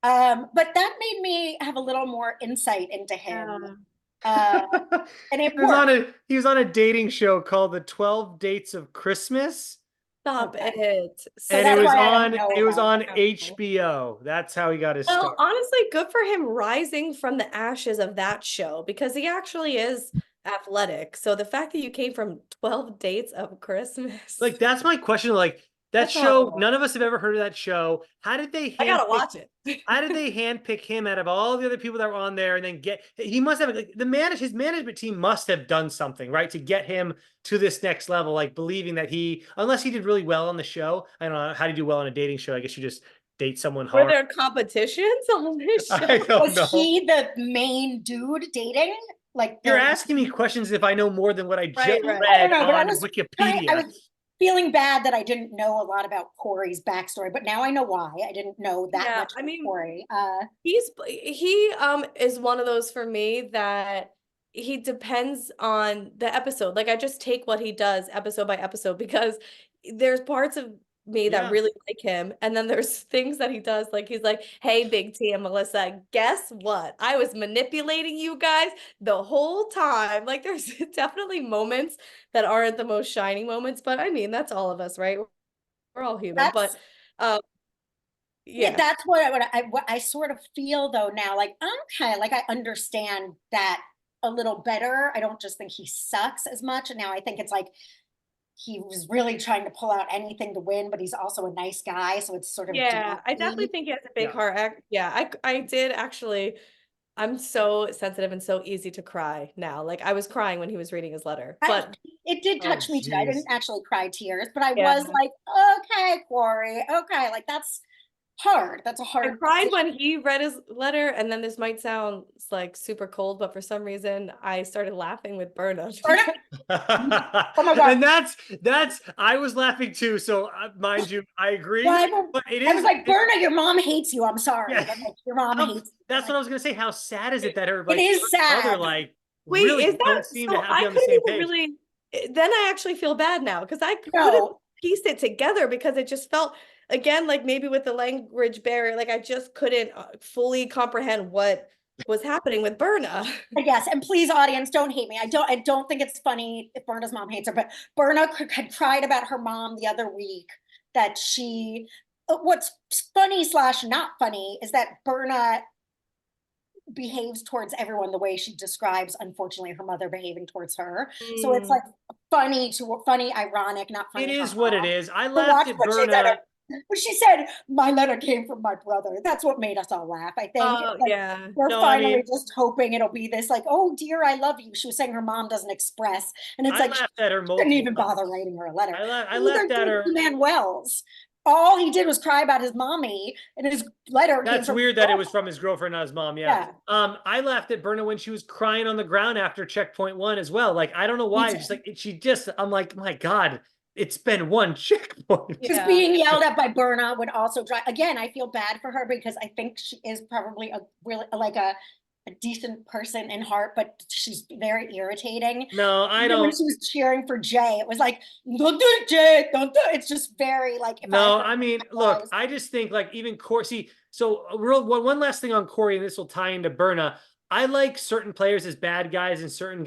But that made me have a little more insight into him. And it worked. He was on a dating show called The 12 Dates of Christmas. Stop Okay. it. So And that's it was why I don't on know it was about on it. HBO. That's how he got his Well, start. honestly, good for him rising from the ashes of that show, because he actually is athletic. So the fact that you came from 12 dates of Christmas. Like, that's my question. Like, that That's show, horrible. none of us have ever heard of that show. How did they I gotta handpick watch it. how did they handpick him out of all the other people that were on there, and then he must have, like, his management team must have done something, right, to get him to this next level, like believing that unless he did really well on the show. I don't know how do you do well on a dating show. I guess you just date someone Were hard. there competitions on this show? I don't know. Was he the main dude dating? Like You're asking me questions if I know more than what I just Right. I read don't know, but I on was Wikipedia. feeling bad that I didn't know a lot about Corey's backstory, but now I know why. I didn't know that Yeah, much I about mean, Corey. he is one of those for me that he depends on the episode. Like, I just take what he does episode by episode, because there's parts of me that Yeah. really like him, and then there's things that he does, like he's like, hey, Big T and Melissa, guess what, I was manipulating you guys the whole time. Like, there's definitely moments that aren't the most shining moments, but I mean, that's all of us, right? We're all human. But That's yeah. that's what I sort of feel though now. Like, okay, like I understand that a little better. I don't just think he sucks as much. And now I think it's like he was really trying to pull out anything to win, but he's also a nice guy. So it's sort of Yeah, I definitely duality. think he has a big Yeah. heart. Yeah, I did actually I'm so sensitive and so easy to cry now. Like I was crying when he was reading his letter, I, but it did Oh, touch me too. I jeez. didn't actually cry tears, but I yeah. was like, okay, Corey, okay, like that's hard. That's a I hard cried decision. when he read his letter, and then this might sound like super cold, but for some reason I started laughing with Berna. Oh my God. And that's I was laughing too. So mind you, I agree. Well, But it I was is like, Berna, your mom hates you. I'm sorry, yeah. but like, your mom hates you. That's Like, what I was gonna say. How sad is it that her it like her is mother sad. like Wait, really is that don't seem to so? have be I on the couldn't same even page? really. Then I actually feel bad now because I couldn't No, piece it together because it just felt again like maybe with the language barrier, like I just couldn't fully comprehend what was happening with Berna. I guess. And please, audience, don't hate me. I don't think it's funny if Berna's mom hates her, but Berna had cried about her mom the other week that she. What's funny slash not funny is that Berna behaves towards everyone the way she describes, unfortunately, her mother behaving towards her. So it's Mm. like funny, ironic, not It funny, is what it haha, is. I to laughed watch at what she said. Berna. When she said, my letter came from my brother. That's what made us all laugh. I think it's Oh like yeah. we're No, I finally mean, just hoping it'll be this like, oh dear, I love you. She was saying her mom doesn't express. And it's I like she laughed at her shouldn't multiple even times. bother writing her a letter. I Neither laughed at did her. Manuel's. All he did was cry about his mommy, and his letter came That's from weird that it was from his girlfriend, not his mom. Yeah. yeah, I laughed at Berna when she was crying on the ground after checkpoint one as well. Like, I don't know me why. too. Just like she just, I'm like, my God, it's been one checkpoint. Because Yeah. being yelled at by Berna would also drive. Again, I feel bad for her because I think she is probably a really like a decent person in heart, but she's very irritating. No, I Even when don't. she was cheering for Jay, it was like, don't do it, Jay, don't do it. It's just very like if I No, heard I mean, my look, eyes. I just think like even Corey. See, so real one last thing on Corey, and this will tie into Berna. I like certain players as bad guys and certain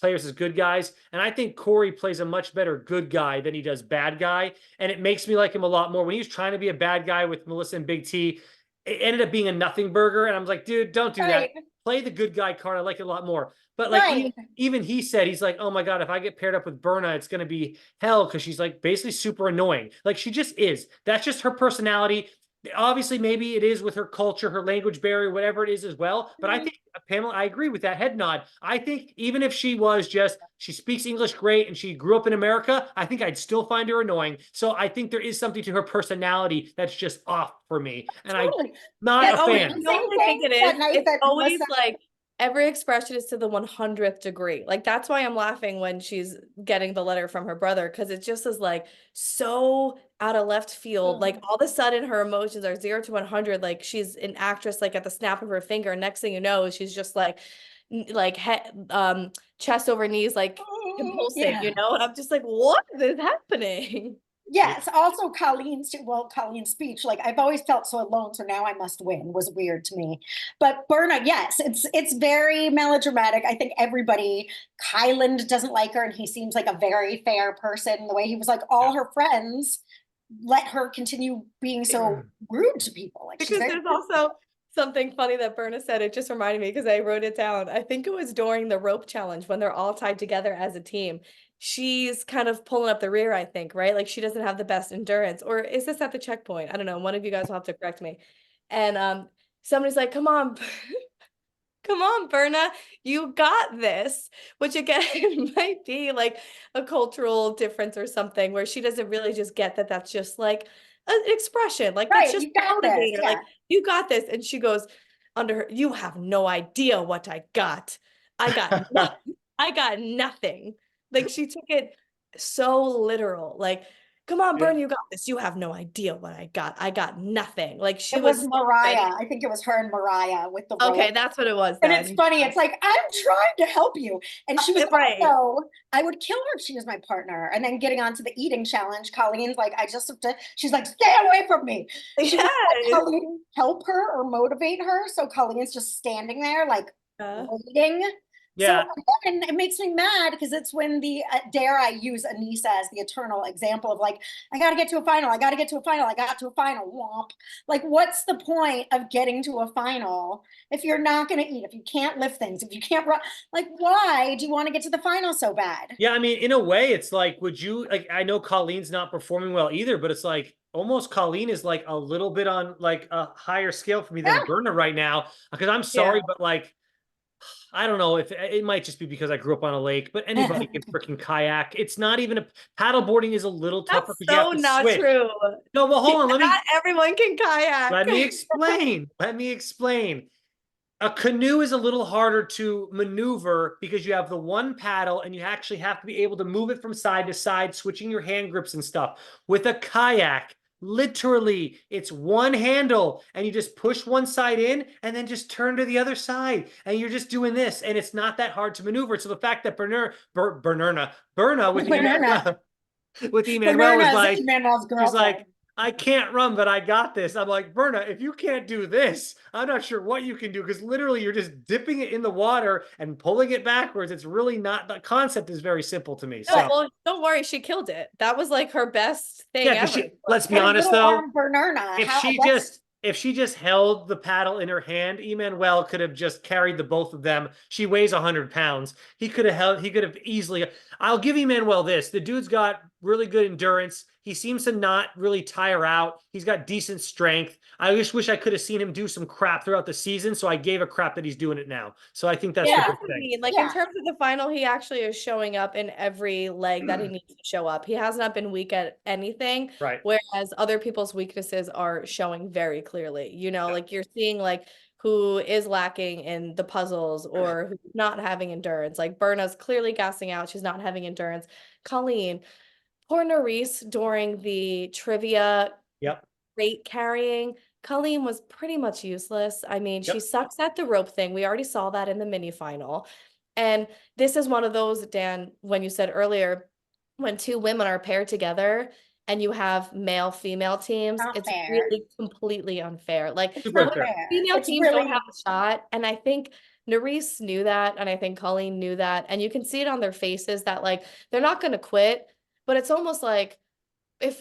players as good guys, and I think Corey plays a much better good guy than he does bad guy, and it makes me like him a lot more. When he was trying to be a bad guy with Melissa and Big T, it ended up being a nothing burger, and I was like, dude, don't do that. Right, Play the good guy card. I like it a lot more. But like right. even he said he's like, oh my God, if I get paired up with Berna, it's gonna be hell because she's like basically super annoying. Like she just is. That's just her personality. Obviously, maybe it is with her culture, her language barrier, whatever it is as well. But I think Pamela, I agree with that head nod. I think even if she was just she speaks English great and she grew up in America, I think I'd still find her annoying. So I think there is something to her personality that's just off for me, and I'm Totally. not It a That always, fan. you know dancing what I think thing it that is? night It's that always Melissa. like every expression is to the 100th degree. Like that's why I'm laughing when she's getting the letter from her brother because it just is like so out of left field. Like all of a sudden her emotions are 0 to 100. Like she's an actress like at the snap of her finger. And next thing you know, she's just like chest over knees like convulsing, Yeah. And I'm just like, what is happening? Yes, also Colleen's speech, like I've always felt so alone, so now I must win was weird to me. But Berna, yes, it's very melodramatic. I think everybody, Kyland doesn't like her, and he seems like a very fair person. The way he was like, all her friends let her continue being so rude to people. Like she's Because very there's also something funny that Berna said. It just reminded me because I wrote it down. I think it was during the rope challenge when they're all tied together as a team. She's kind of pulling up the rear, I think, right? Like she doesn't have the best endurance. Or is this at the checkpoint? I don't know. One of you guys will have to correct me. And somebody's like, come on, come on, Berna, you got this. Which again might be like a cultural difference or something where she doesn't really just get that that's just like an expression. Like that's right. just You got this, validator. Like yeah. you got this. And she goes under her, you have no idea what I got. I got nothing. I got nothing. Like she took it so literal. Like, come on, Yeah. Berna, you got this. You have no idea what I got. I got nothing. Like she It was was so ready. Mariah. I think it was her and Mariah with the Okay, rope. that's what it was And it's then. funny. It's like, I'm trying to help you. And she was Right. also, I would kill her if she was my partner. And then getting onto the eating challenge, Colleen's like, I just have to, she's like, stay away from me. She won't let Yes. Colleen help her or motivate her. So Colleen's just standing there, like, Yeah. waiting. So Yeah. again, it makes me mad because it's when the dare I use Anissa as the eternal example of like, I got to get to a final. I got to get to a final. I got to a final. Womp. Like, what's the point of getting to a final if you're not going to eat, if you can't lift things, if you can't run? Like, why do you want to get to the final so bad? Yeah, I mean, in a way, it's like, would you like? I know Colleen's not performing well either, but it's like, almost Colleen is like a little bit on like a higher scale for me than Yeah. Berna right now. Because I'm sorry, but like I don't know if it might just be because I grew up on a lake, but anybody can freaking kayak. It's not even a paddleboarding is a little tougher That's because you have so to not switch. true. No, well, hold on. Not everyone can kayak. Let me explain. Let me explain. A canoe is a little harder to maneuver because you have the one paddle and you actually have to be able to move it from side to side, switching your hand grips and stuff. With a kayak, literally, it's one handle and you just push one side in and then just turn to the other side. And you're just doing this. And it's not that hard to maneuver. So the fact that Berna with Berna. with Emmanuel was Bernarda's like, Emmanuel's she's girlfriend. like, I can't run, but I got this. I'm like, Berna, if you can't do this, I'm not sure what you can do because literally you're just dipping it in the water and pulling it backwards. It's really not, the concept is very simple to me. No, So, well, don't worry, she killed it. That was like her best yeah, thing because ever. she, let's be But honest little though, arm Bernarda, if how she that's just if she just held the paddle in her hand, Emmanuel could have just carried the both of them. She weighs 100 pounds. He could have held. He could have easily. I'll give Emmanuel this. The dude's got really good endurance. He seems to not really tire out. He's got decent strength. I just wish I could have seen him do some crap throughout the season. So I gave a crap that he's doing it now. So I think that's Yeah, the yeah, good that's what I thing. mean. Like in yeah. terms of the final, he actually is showing up in every leg that he needs to show up. He has not been weak at anything, Right. whereas other people's weaknesses are showing very clearly. You know, Yeah. like you're seeing like who is lacking in the puzzles or who's not having endurance. Like Berna's clearly gassing out. She's not having endurance. Colleen, poor Nerys during the trivia Yep. crate carrying. Colleen was pretty much useless. I mean, she Yep. sucks at the rope thing. We already saw that in the mini final. And this is one of those, Dan, when you said earlier, when two women are paired together and you have male female teams, Not it's fair. really completely unfair. Like It's Super the not unfair. fair. female It's teams don't have really a shot. And I think Nerys knew that. And I think Colleen knew that. And you can see it on their faces that like they're not going to quit, but it's almost like, if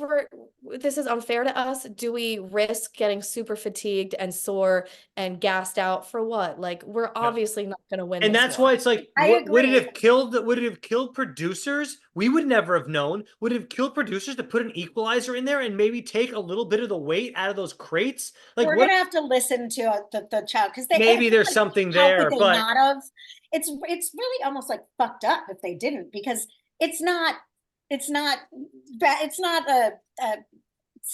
this is unfair to us, do we risk getting super fatigued and sore and gassed out for what? Like we're Yeah. obviously not going to win And this that's one. why it's like, I what would it agree. have killed? Would it have killed producers? We would never have known. Would it have killed producers to put an equalizer in there and maybe take a little bit of the weight out of those crates? Like, We're what? gonna have to listen to the child because they I Maybe feel there's like something how could there, they but not have? It's really almost like fucked up if they didn't because it's not it's not it's not a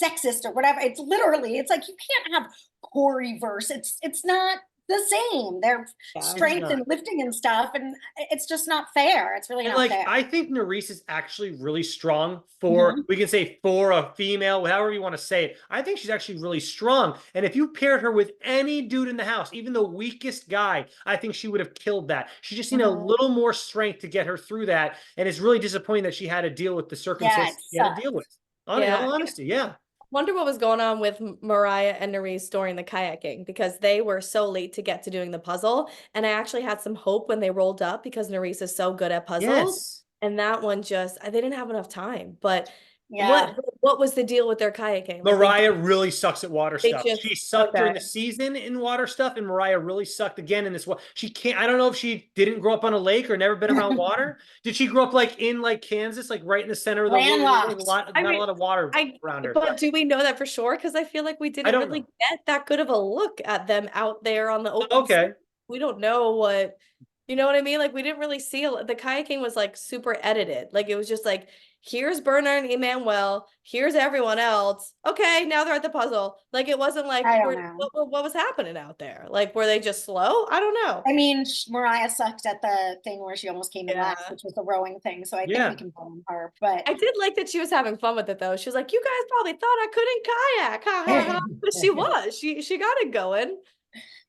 sexist or whatever. It's literally it's like you can't have core reverse. It's not the same. They're Yeah. it's strength not. and lifting and stuff, and it's just not fair. It's really And not like, fair. I think Nerys is actually really strong for, Mhm. we can say for a female, however you want to say it. I think she's actually really strong. And if you paired her with any dude in the house, even the weakest guy, I think she would have killed that. She just needed a Mhm. little more strength to get her through that. And it's really disappointing that she had to deal with the Yeah, it circumstances she had to sucks. deal with. In Yeah. all honesty, yeah. Wonder what was going on with Mariah and Nerys during the kayaking because they were so late to get to doing the puzzle. And I actually had some hope when they rolled up because Nerys is so good at puzzles. Yes. And that one just, they didn't have enough time. But Yeah. what was the deal with their kayaking? Like Mariah really sucks at water they stuff. just, She sucked okay. during the season in water stuff, and Mariah really sucked again in this one. She can't. I don't know if she didn't grow up on a lake or never been around water. Did she grow up like in like Kansas, like right in the center of the world? A Landlocked. lot, I not a mean, lot of water around her. but do we know that for sure? Because I feel like we I didn't don't really know. get that good of a look at them out there on the open sea. Okay. We don't know what, you know what I mean? Like we didn't really see the kayaking was like super edited. Like it was just like, here's Bernard and Emmanuel, here's everyone else. Okay, now they're at the puzzle. Like it wasn't like I don't know. what was happening out there? Like were they just slow? I don't know. I mean, Mariah sucked at the thing where she almost came in Yeah. last, which was the rowing thing. So I think Yeah. we can blame her. But I did like that she was having fun with it though. She was like, "You guys probably thought I couldn't kayak, ha ha ha." But she was. She got it going.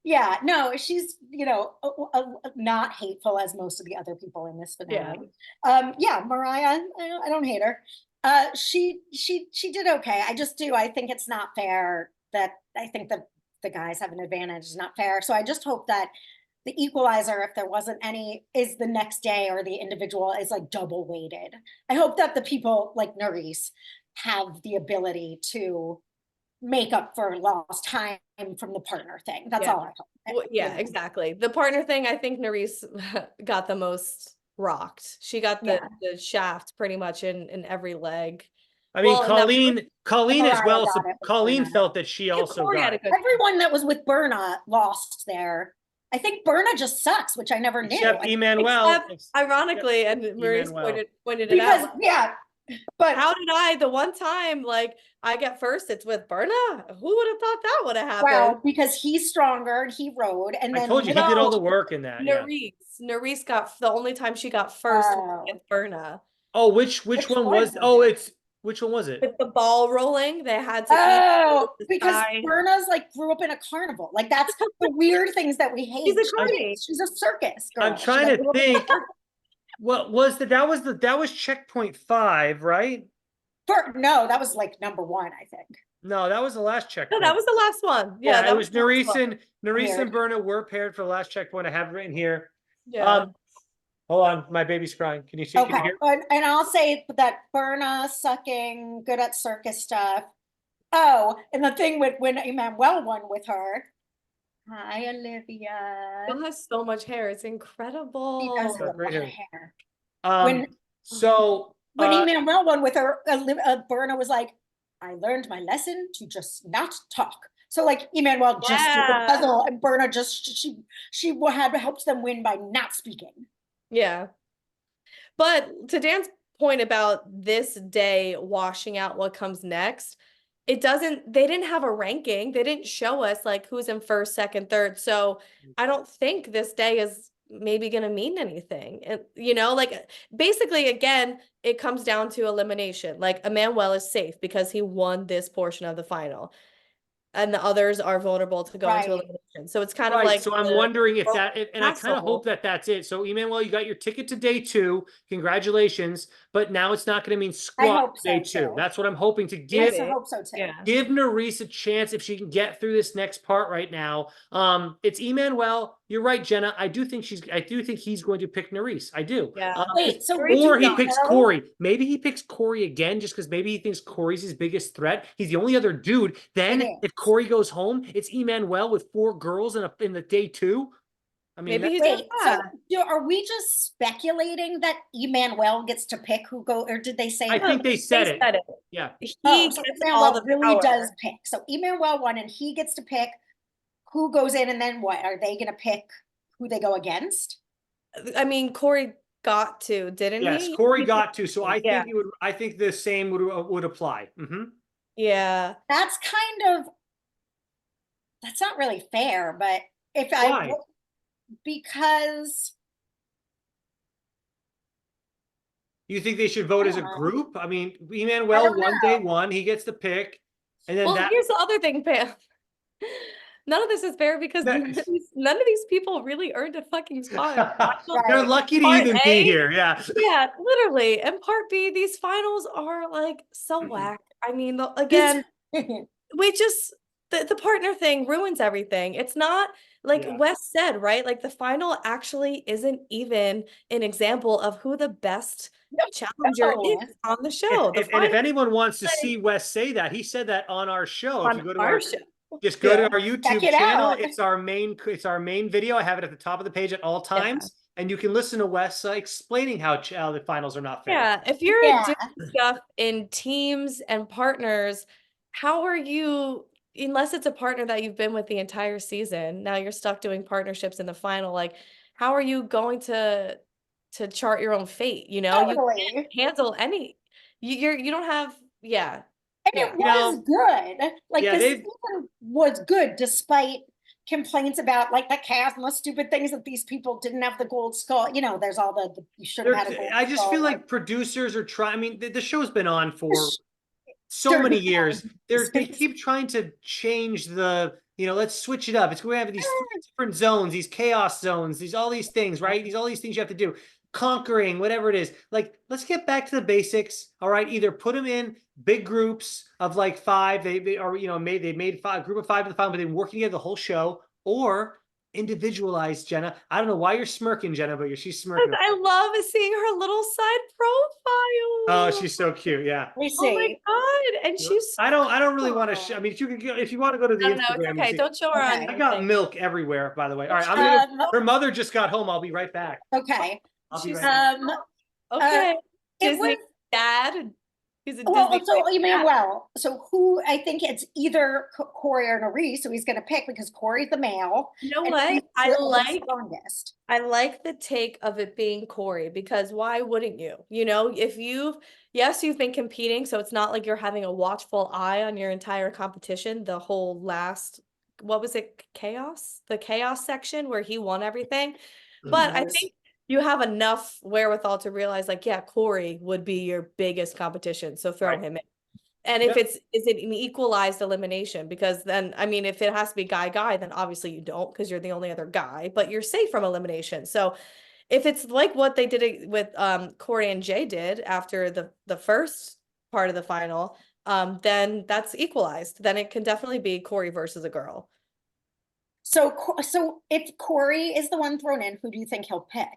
yeah, no, she's not hateful as most of the other people in this Yeah. finale. Yeah, Mariah, I don't hate her. She did okay. I just do. I think it's not fair that I think that the guys have an advantage. It's not fair. So I just hope that the equalizer, if there wasn't any, is the next day or the individual is like double weighted. I hope that the people like Nerys have the ability to make up for lost time from the partner thing. That's Yeah. all I hope. Well, yeah, exactly. The partner thing, I think Nerys got the most rocked. She got the shaft pretty much in every leg. I mean, Well, and then Colleen as Mariah well. got So it with Colleen Berna. felt that she also Corey got had a it. good Everyone that was with Berna lost there. I think Berna just sucks, which I never knew. Except Emmanuel. Except, ironically, and Maurice Emmanuel. pointed it Because, out. yeah, but How did I, the one time, like, I get first, it's with Berna? Who would have thought that would have happened? well, because he's stronger and he rode, and I then told you he did all the work in that. Yeah. Nerys got, the only time she got first was Oh. with Berna. Oh, which Which one one was? was Oh, it? which one was it? With the ball rolling, they had to Oh, eat the because sky. Berna's like grew up in a carnival. Like that's the weird things that we hate. She's a carny. She's a circus girl. I'm trying to think. What was that? That was checkpoint 5, right? No, that was like number 1, I think. No, that was the last No, checkpoint. that was the last one. Yeah, it that was the last Nerys Weird. and Berna were paired for the last checkpoint. I have it written here. Yeah. Hold on, my baby's crying. Can you see? Can you Okay, hear? and I'll say that Berna sucking, good at circus stuff. Oh, and the thing with when Emmanuel won with her. Hi, Olivia. Bill has so much hair. It's incredible. She does have a Great lot of hair. hair. When So Emmanuel won with her, Berna was like, I learned my lesson to just not talk. So like Emmanuel just did the puzzle, and Berna just she had helped them win by not speaking. Yeah. But to Dan's point about this day washing out what comes next, they didn't have a ranking. They didn't show us like who's in first, second, third. So I don't think this day is maybe going to mean anything. And, like basically, again, it comes down to elimination. Like Emmanuel is safe because he won this portion of the final. And the others are vulnerable to go into elimination. So it's kind of like. So I'm wondering if that, and I kind of castle. hope that that's it. So Emmanuel, you got your ticket to day 2. Congratulations. But now it's not going to mean squat day 2. Too. That's what I'm hoping to give. Yes, I hope so too. Yeah. Give Nerys a chance if she can get through this next part right now. It's Emmanuel. You're right, Jenna. I do think he's going to pick Nerys. I do. Yeah. Wait, so or he picks Corey. Maybe he picks Corey again just because maybe he thinks Corey's his biggest threat. He's the only other dude. Then if Corey goes home, it's Emmanuel with 4 girls in the day 2. I mean, maybe wait. So are we just speculating that Emmanuel gets to pick who go, or did they say? I think they said it. Yeah. He so gets Emmanuel all the really power. does pick. So Emmanuel won, and he gets to pick who goes in, and then what? Are they going to pick who they go against? I mean, Corey got to, didn't he? Yes, Corey got to. So I think it would. I think the same would apply. Mm-hmm. Yeah. That's not really fair, but Why? Because you think they should vote as a group? I mean, Emmanuel won day 1. He gets to pick. And then here's the other thing, Pam. None of this is fair because none of these people really earned a fucking spot. They're lucky to even be here. Yeah. Yeah, literally. And part B, these finals are like so whack. I mean, again, the partner thing ruins everything. It's not like Wes said, right? Like the final actually isn't even an example of who the best challenger is on the show. And if anyone wants to see Wes say that, he said that on our show. If you go to our show. Just go to our YouTube channel. Out. It's our main video. I have it at the top of the page at all times. And you can listen to Wes explaining how the finals are not fair. Yeah, if you're doing stuff in teams and partners, how are you, unless it's a partner that you've been with the entire season, now you're stuck doing partnerships in the final, like how are you going to chart your own fate? You can't handle any, you don't have, And it was good. Like this season was good despite complaints about like the cast and the stupid things that these people didn't have the gold skull. There's all the you should have had a gold I just skull. feel like producers are trying. I mean, the show's been on for so many years. They keep trying to change the. Let's switch it up. It's going to have these 3 different zones, these chaos zones, all ththese things, right? All these things you have to do. Conquering, whatever it is. Like, let's get back to the basics. All right. Either put them in big groups of like 5. They made 5 group of 5 to the final, but they've been working together the whole show, or individualized, Jenna. I don't know why you're smirking, Jenna, but she's smirking. I love seeing her little side profile. Oh, she's so cute. Yeah. Oh my God. And she's I don't really want to I mean, if you want to go to the Instagram. No, okay. Don't show her on. I got milk everywhere, by the way. All right. Her mother just got home. I'll be right back. Okay. I'll be right back. Okay. Disney dad He's a Well, Disney so playboy. Emmanuel, so who, I think it's either Corey or Narice, so he's gonna pick because Corey's the male You know and Narice what? is the strongest. I like the take of it being Corey, because why wouldn't you? You know, if yes, you've been competing, so it's not like you're having a watchful eye on your entire competition, the whole last, what was it, chaos? The chaos section where he won everything. But I Yes. think you have enough wherewithal to realize, like, yeah, Corey would be your biggest competition, so throw Right. him in. And if Yep. is it an equalized elimination? Because then, I mean, if it has to be guy, then obviously you don't, because you're the only other guy, but you're safe from elimination. So if it's like what they did with Corey and Jay did after the first part of the final, then that's equalized. Then it can definitely be Corey versus a girl. So if Corey is the one thrown in, who do you think he'll pick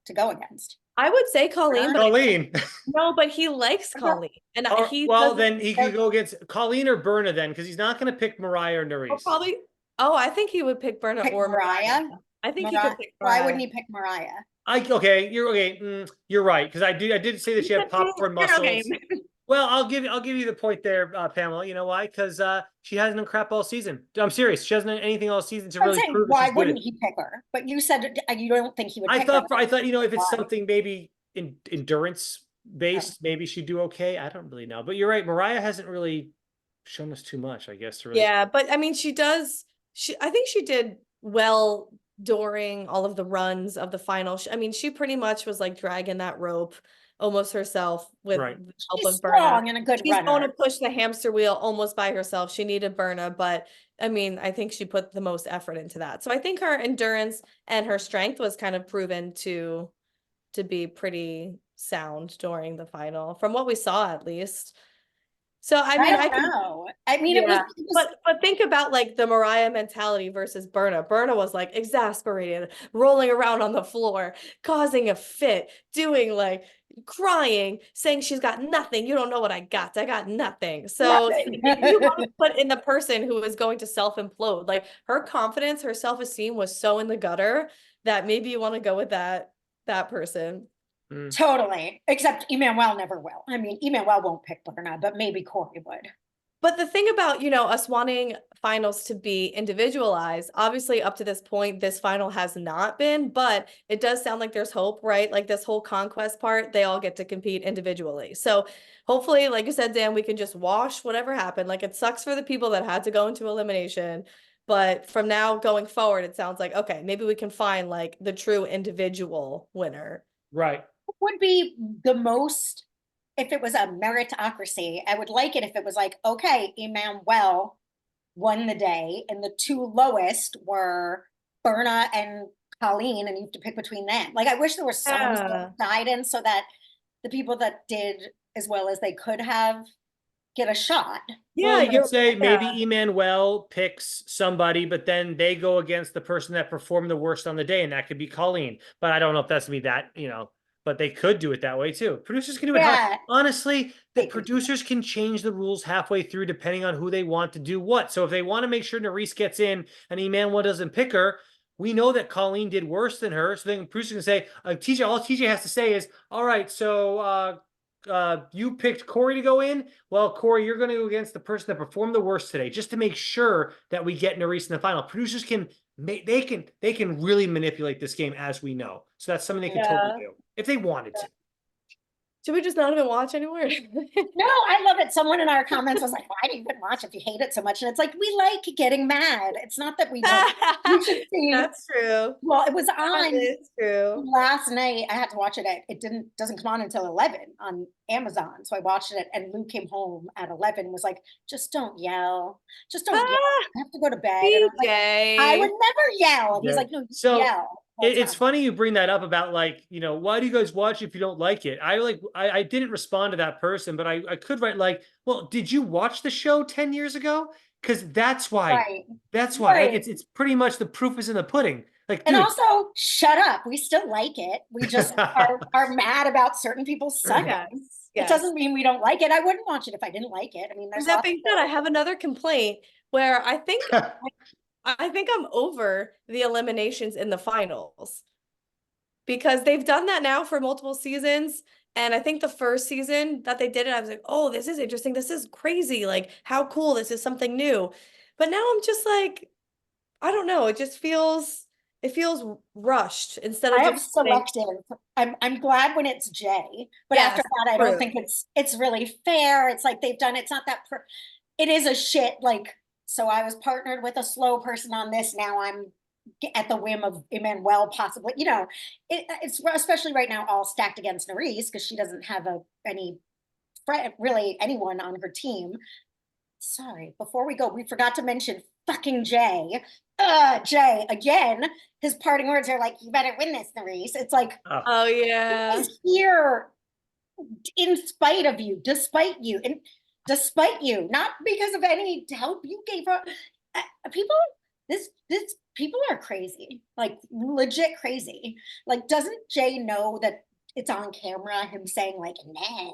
to go against? I would say Colleen, but Colleen. no, but he likes Colleen, and Or, he well, doesn't. then he could go against Colleen or Berna then, because he's not going to pick Mariah or Or Nerys. probably. Oh, I think he would pick Berna Pick or Mariah. Mariah? I think he could pick Why Mariah. wouldn't he pick Mariah? You're okay. You're right, because I did say that she had popcorn You're okay. muscles. Well, I'll give you the point there, Pamela. You know why? Because she hasn't done crap all season. I'm serious. She hasn't done anything all season to I'm really saying, prove that why she's good. wouldn't he pick her? But you said you don't think he would pick her. I thought if it's Why? something maybe endurance based, maybe she'd do okay. I don't really know, but you're right. Mariah hasn't really shown us too much, I guess. To really, Yeah, but I mean, I think she did well during all of the runs of the final. I mean, she pretty much was like dragging that rope almost herself with right. the help She's of Berna. strong and a good She's going to runner. push the hamster wheel almost by herself. She needed Berna, but I mean, I think she put the most effort into that. So I think her endurance and her strength was kind of proven to be pretty sound during the final, from what we saw at least. So I I mean, don't know. I mean, it yeah, was but think about like the Mariah mentality versus Berna. Berna was like exasperated, rolling around on the floor, causing a fit, doing like crying, saying she's got nothing. You don't know what I got. I got nothing. So nothing. maybe you want to put in the person who is going to self-implode. Like her confidence, her self-esteem was so in the gutter that maybe you want to go with that person. Totally. Except Emmanuel never will. I mean, Emmanuel won't pick Berna, but maybe Corey would. But the thing about, us wanting finals to be individualized, obviously up to this point, this final has not been, but it does sound like there's hope, right? Like this whole conquest part, they all get to compete individually. So hopefully, like you said, Dan, we can just wash whatever happened. Like it sucks for the people that had to go into elimination. But from now going forward, it sounds like, okay, maybe we can find like the true individual winner. Right. Would be the most, if it was a meritocracy, I would like it if it was like, okay, Emmanuel won the day, and the two lowest were Berna and Colleen, and you have to pick between them. Like, I wish there was some sort of guidance so that the people that did as well as they could have get a shot. Well, you could say maybe yeah. Emmanuel picks somebody, but then they go against the person that performed the worst on the day, and that could be Colleen. But I don't know if that's gonna be that, but they could do it that way too. Producers can do it. Yeah. Honestly, the They could. producers can change the rules halfway through depending on who they want to do what. So if they want to make sure Nerys gets in and Emmanuel doesn't pick her, we know that Colleen did worse than her. So then producers can say, TJ, all TJ has to say is, all right, so you picked Corey to go in. Well, Corey, you're going to go against the person that performed the worst today, just to make sure that we get Nerys in the final. Producers can they can really manipulate this game, as we know. So that's something they can totally do if they wanted to. Should we just not even watch anymore? No, I love it. Someone in our comments was like, why do you even watch if you hate it so much? And it's like, we like getting mad. It's not that we don't. You should see. That's true. Well, it was That on is true. last night. I had to watch it. It doesn't come on until 11 on Amazon. So I watched it, and Luke came home at 11 and was like, just don't yell. Just don't yell. I have to go to bed. And I was like, I would never yell. And he's like, no, you yell. It's funny you bring that up about like, why do you guys watch if you don't like it? I didn't respond to that person, but I could write like, well, did you watch the show 10 years ago? Because that's why. Right. That's why. Right. Like, it's pretty much the proof is in the pudding. Like, and dude. Also, shut up. We still like it. We just are mad about certain people's Sundays. It doesn't mean we don't like it. I wouldn't watch it if I didn't like it. I mean, there's that being said, I have another complaint where I think I'm over the eliminations in the finals, because they've done that now for multiple seasons. And I think the first season that they did it, I was like, oh, this is interesting. This is crazy. Like, how cool. This is something new. But now I'm just like, I don't know. It feels rushed instead I of have just saying, selective. I'm glad when it's Jay, but after yes, that, I don't true. think it's really fair. It's like they've done. It's not that. It is a shit. Like, so I was partnered with a slow person on this. Now I'm at the whim of Emmanuel, possibly. It's especially right now all stacked against Nerys because she doesn't have any friend, really anyone on her team. Sorry, before we go, we forgot to mention fucking Jay. Jay, again, his parting words are like, you better win this, Nerys. It's like, Oh, Oh, yeah. he's here in spite of you, despite you, not because of any help you gave her. People, this people are crazy, like legit crazy. Like, doesn't Jay know that it's on camera? Him saying like, "Man,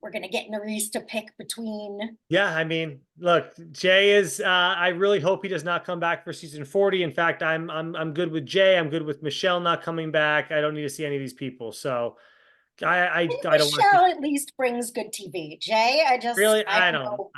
we're gonna get Nerys to pick between." yeah. I mean, look, Jay is. I really hope he does not come back for season 40. In fact, I'm good with Jay. I'm good with Michelle not coming back. I don't need to see any of these people. So I don't want to see. Michelle at least brings good TV. Jay, Really, I I don't don't. know.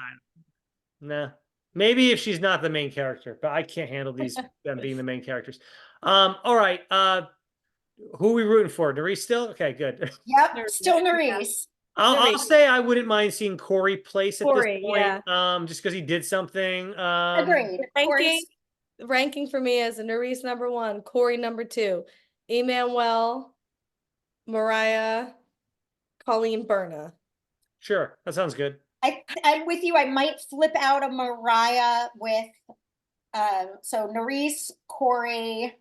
Nah. Maybe if she's not the main character, but I can't handle them being the main characters. All right. Who are we rooting for? Nerys still? Okay, good. Yep, Nerys, still yeah. Nerys. I'll Nerys. say I wouldn't mind seeing Corey place at this Corey, point. yeah. Just because he did something. Agreed. Ranking, Corey's ranking for me is Nerys #1, Corey #2, Emmanuel, Mariah, Colleen, Berna. Sure, that sounds good. I'm with you. I might flip out a Mariah with so Nerys, Corey,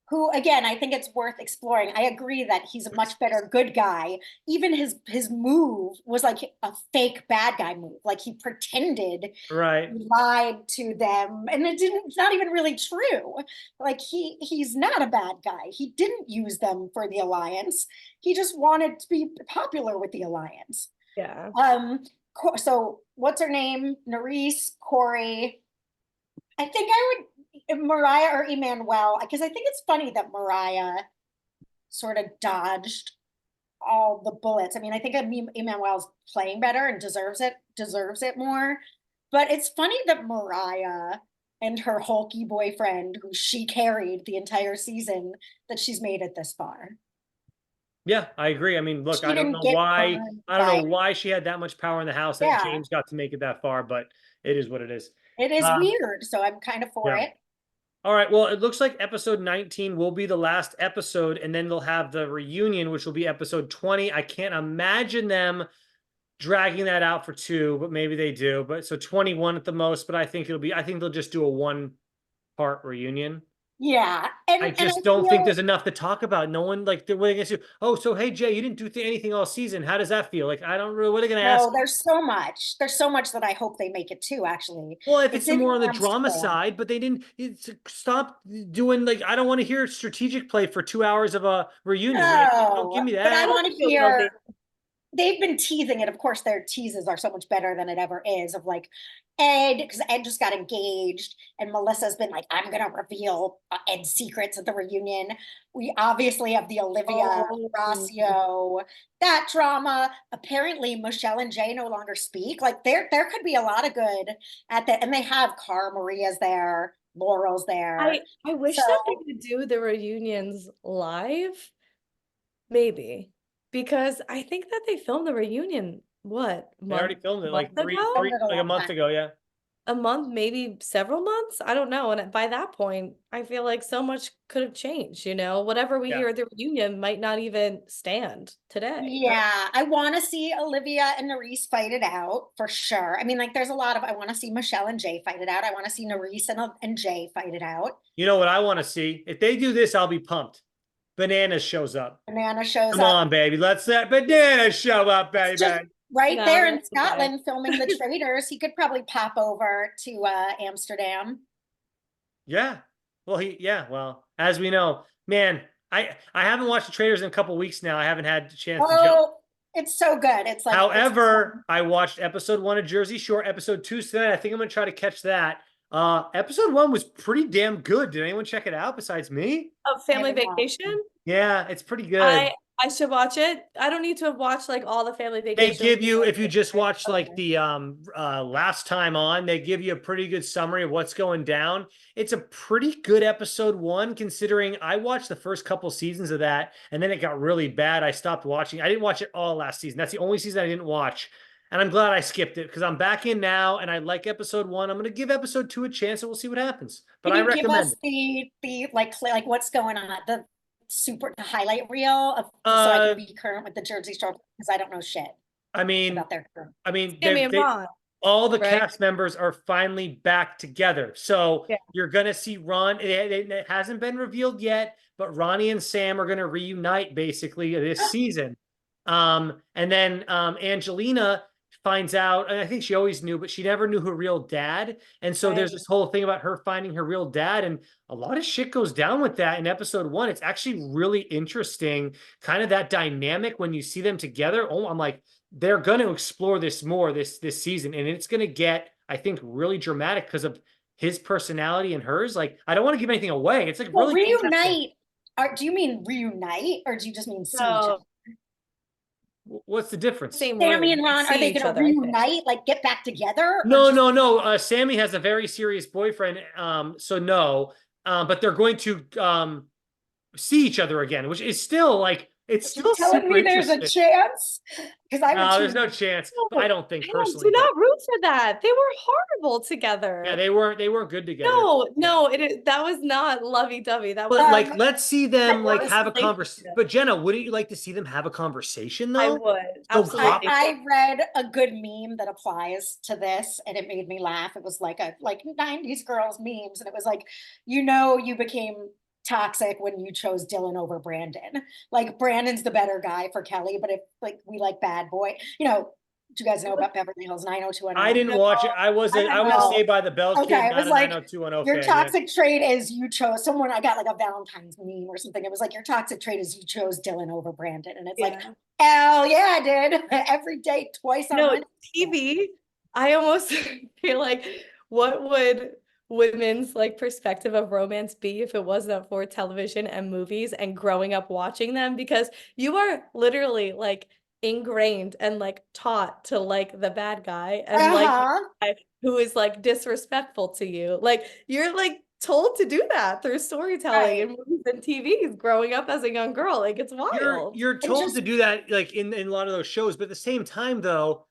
who again I think it's worth exploring. I agree that he's a much better good guy. Even his move was like a fake bad guy move. Like he pretended Right. he lied to them, and it's not even really true. Like he's not a bad guy. He didn't use them for the alliance. He just wanted to be popular with the alliance. Yeah. So what's her name? Nerys, Corey. I think I would Mariah or Emmanuel, because I think it's funny that Mariah sort of dodged all the bullets. I mean, I think Emmanuel's playing better and deserves it more. But it's funny that Mariah and her hulky boyfriend, who she carried the entire season, that she's made it this far. Yeah, I agree. I mean, look, She didn't get burned I don't know by, why she had that much power in the house that yeah, James got to make it that far, but it is what it is. it is Uh, weird. So I'm kind of for yeah. it. All right. Well, it looks like episode 19 will be the last episode, and then they'll have the reunion, which will be episode 20. I can't imagine them dragging that out for 2, but maybe they do. But so 21 at the most, but I think I think they'll just do a 1-part reunion. Yeah. I And I just don't think feel there's enough to talk about. No one like they're going to oh, so hey Jay, you didn't do anything all season. How does that feel? Like I don't really what are they going to ask? no, there's so much. There's so much that I hope they make it too, actually. Well, if It's it's in more on the drama Amsterdam. side, but they didn't stop doing like I don't want to hear strategic play for 2 hours of a reunion. Like, don't give No, me but I that. want to It will be. hear. They've been teasing it. Of course, their teases are so much better than it ever is. Of like Ed, because Ed just got engaged, and Melissa's been like, "I'm gonna reveal Ed's secrets at the reunion." We obviously have the Olivia Oh, Horacio that drama. Apparently, Michelle and Jay no longer speak. Like there could be a lot of good at that, and they have Cara Maria's there, Laurel's there. I wish So that they could do the reunions live, maybe, because I think that they filmed the reunion, what, They already filmed it like month ago? filmed it a like a long month time. ago. Yeah. A month, maybe several months. I don't know. And by that point, I feel like so much could have changed, whatever we Yeah. hear at the reunion might not even stand today. Yeah, I want to see Olivia and Nerys fight it out for sure. I mean, like, there's a lot of, I want to see Michelle and Jay fight it out. I want to see Nerys and Jay fight it out. You know what I want to see? If they do this, I'll be pumped. Bananas shows up. Banana shows Come up on, baby. Let's let Bananas show up, baby. just right No, there in that's okay. Scotland filming The Traitors. He could probably pop over to Amsterdam. Yeah. Well, well, as we know, man, I haven't watched The Traitors in a couple weeks now. I haven't had the chance to jump. Oh, it's so good. It's like, However, I watched episode 1 of Jersey Shore, episode 2 tonight. I think I'm gonna try to catch that. Episode 1 was pretty damn good. Did anyone check it out besides me? Of Family I haven't watched Vacation? Yeah, it's pretty good. I should watch it. I don't need to have watched like all the Family They Vacation. give you, if you just watch like Okay. the last time on, they give you a pretty good summary of what's going down. It's a pretty good episode 1, considering I watched the first couple seasons of that and then it got really bad. I stopped watching. I didn't watch it all last season. That's the only season I didn't watch. And I'm glad I skipped it because I'm back in now and I like episode 1. I'm going to give episode 2 a chance and we'll see what happens. But Can I you give recommend us it. the like what's going on, the highlight reel of, so I can Uh, be current with the Jersey Shore, because I don't know shit I mean, about their crew. I mean, Sammy and Ron, all the right? cast members are finally back together. So Yeah. you're gonna see Ron. It hasn't been revealed yet, but Ronnie and Sam are gonna reunite basically this season. And then Angelina finds out, and I think she always knew, but she never knew her real dad. And so there's Right. this whole thing about her finding her real dad, and a lot of shit goes down with that in episode 1. It's actually really interesting, kind of that dynamic when you see them together. Oh, I'm like, they're going to explore this more this season, and it's going to get, I think, really dramatic because of his personality and hers. Like, I don't want to give anything away. It's like Well, really interesting. reunite, do you mean reunite or do you just mean see each So other? What's the difference? same Sammy room. and Ron, are See they each gonna other, I think. reunite, like get back together? Or No, just, no, no. Sammy has a very serious boyfriend, so no. But they're going to see each other again, which is still like, it's you still telling super me there's a interesting. chance? Because I would No, there's choose. no chance. No, I don't think do personally, but not root for that. They were horrible yeah, together. they weren't good together. No, Yeah. no, that was not lovey-dovey. That was But like, Um, let's see them like worst have a conversation. relationship. But Jenna, wouldn't you like to see them have a conversation I though? would So absolutely. I read a good meme that applies to this and it made me laugh. It was like a 90s girls memes, and it was like, you became toxic when you chose Dylan over Brandon. Like Brandon's the better guy for Kelly, but if like we like bad boy, do you guys know about Beverly Hills I 90210? didn't watch it. I was I I was a know. Saved by the Bell kid, Okay, it was not a like 90210 your fan. Yeah. toxic trait is you chose someone. I got like a Valentine's meme or something. It was like your toxic trait is you chose Dylan over Brandon, and it's like, Yeah. hell yeah, I did. Every day, twice on No, Wednesday. TV, I almost feel like what would women's like perspective of romance be if it wasn't for television and movies and growing up watching them? Because you are literally like ingrained and like taught to like the bad guy and like the Uh-huh. guy who is like disrespectful to you. Like you're like told to do that through storytelling Right. and movies and TVs growing up as a young girl. Like it's wild. You're And told to just do that like in a lot of those shows, but at the same time though,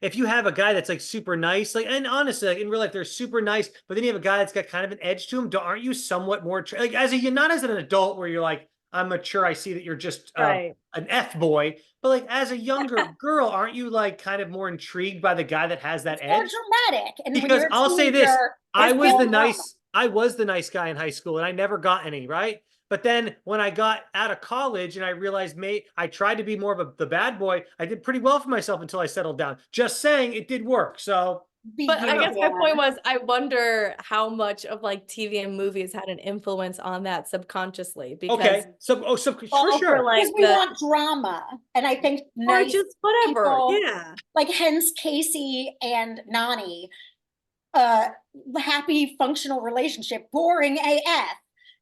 if you have a guy that's like super nice, like, and honestly, like in real life, they're super nice, but then you have a guy that's got kind of an edge to him. Aren't you somewhat more like as a, not as an adult where you're like, I'm mature, I see that you're just Right. an F boy, but like as a younger girl, aren't you like kind of more intrigued by the guy that has that it's more edge? dramatic. And when Because you're a I'll say this, teenager, there's more drama. I was the nice guy in high school and I never got any, right? But then when I got out of college and I realized I tried to be more of the bad boy, I did pretty well for myself until I settled down. Just saying it did work. So But I guess my point Yeah. was, I wonder how much of like TV and movies had an influence on that subconsciously because okay. So for all for sure. like Because we want drama. And I think or nice just whatever. people, Yeah. like hence Casey and Nani, happy functional relationship, boring AF.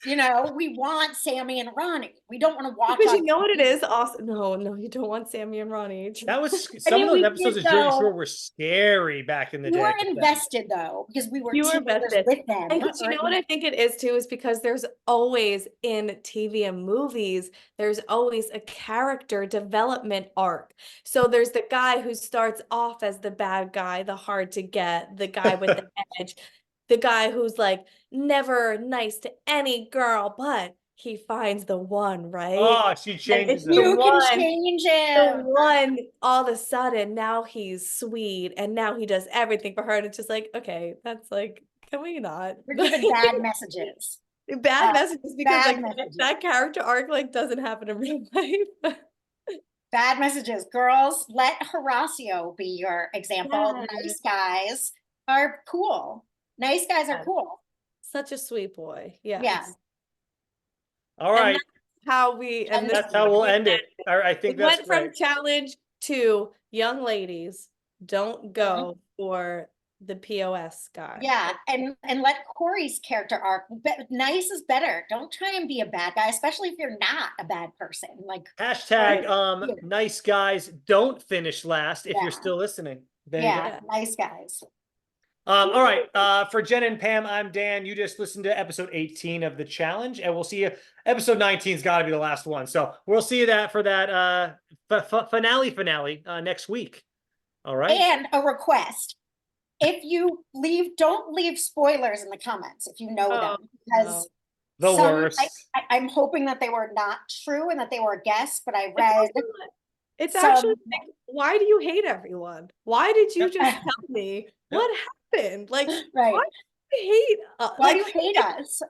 We want Sammy and Ronnie. We don't want to watch Because on you know what it TV. is? Also, no, you don't want Sammy and Ronnie. That was I some mean, of those we episodes did of Jersey though. Shore were scary back in the We day. were invested though, because we were You were teenagers invested. with them. And because you know what I think it is too, is because there's always in TV and movies, there's always a character development arc. So there's the guy who starts off as the bad guy, the hard to get, the guy with the edge, the guy who's like never nice to any girl, but he finds the one, right? Oh, she And changes it's the them. You can one. change The him. one, all of a sudden, now he's sweet and now he does everything for her. And it's just like, okay, that's like, can we not? We're giving bad messages. Bad messages because bad like messages. that character arc like doesn't happen in real life. Bad messages. Girls, let Horacio be your example. Yes. Nice guys are cool. Nice guys are Yes. cool. Such a sweet boy. Yes. Yeah. All And right. that's how we and That's how we'll end it. I we think that's went from great. challenge to young ladies, don't go for the POS guy. Yeah, and let Corey's character arc. Nice is better. Don't try and be a bad guy, especially if you're not a bad person. Like Hashtag yeah. nice guys don't finish last if Yeah. you're still listening. There you Yeah, go. nice guys. All right. For Jen and Pam, I'm Dan. You just listened to episode 18 of the challenge, and we'll see you. Episode 19's got to be the last one, so we'll see you for that finale next week. All right. And a request: if you leave, don't leave spoilers in the comments if you know them, because The worst. I'm hoping that they were not true and that they were a guess, but I read. It's actually like, why do you hate everyone? Why did you just tell me what happened? Like, right. why do you hate why do you hate us?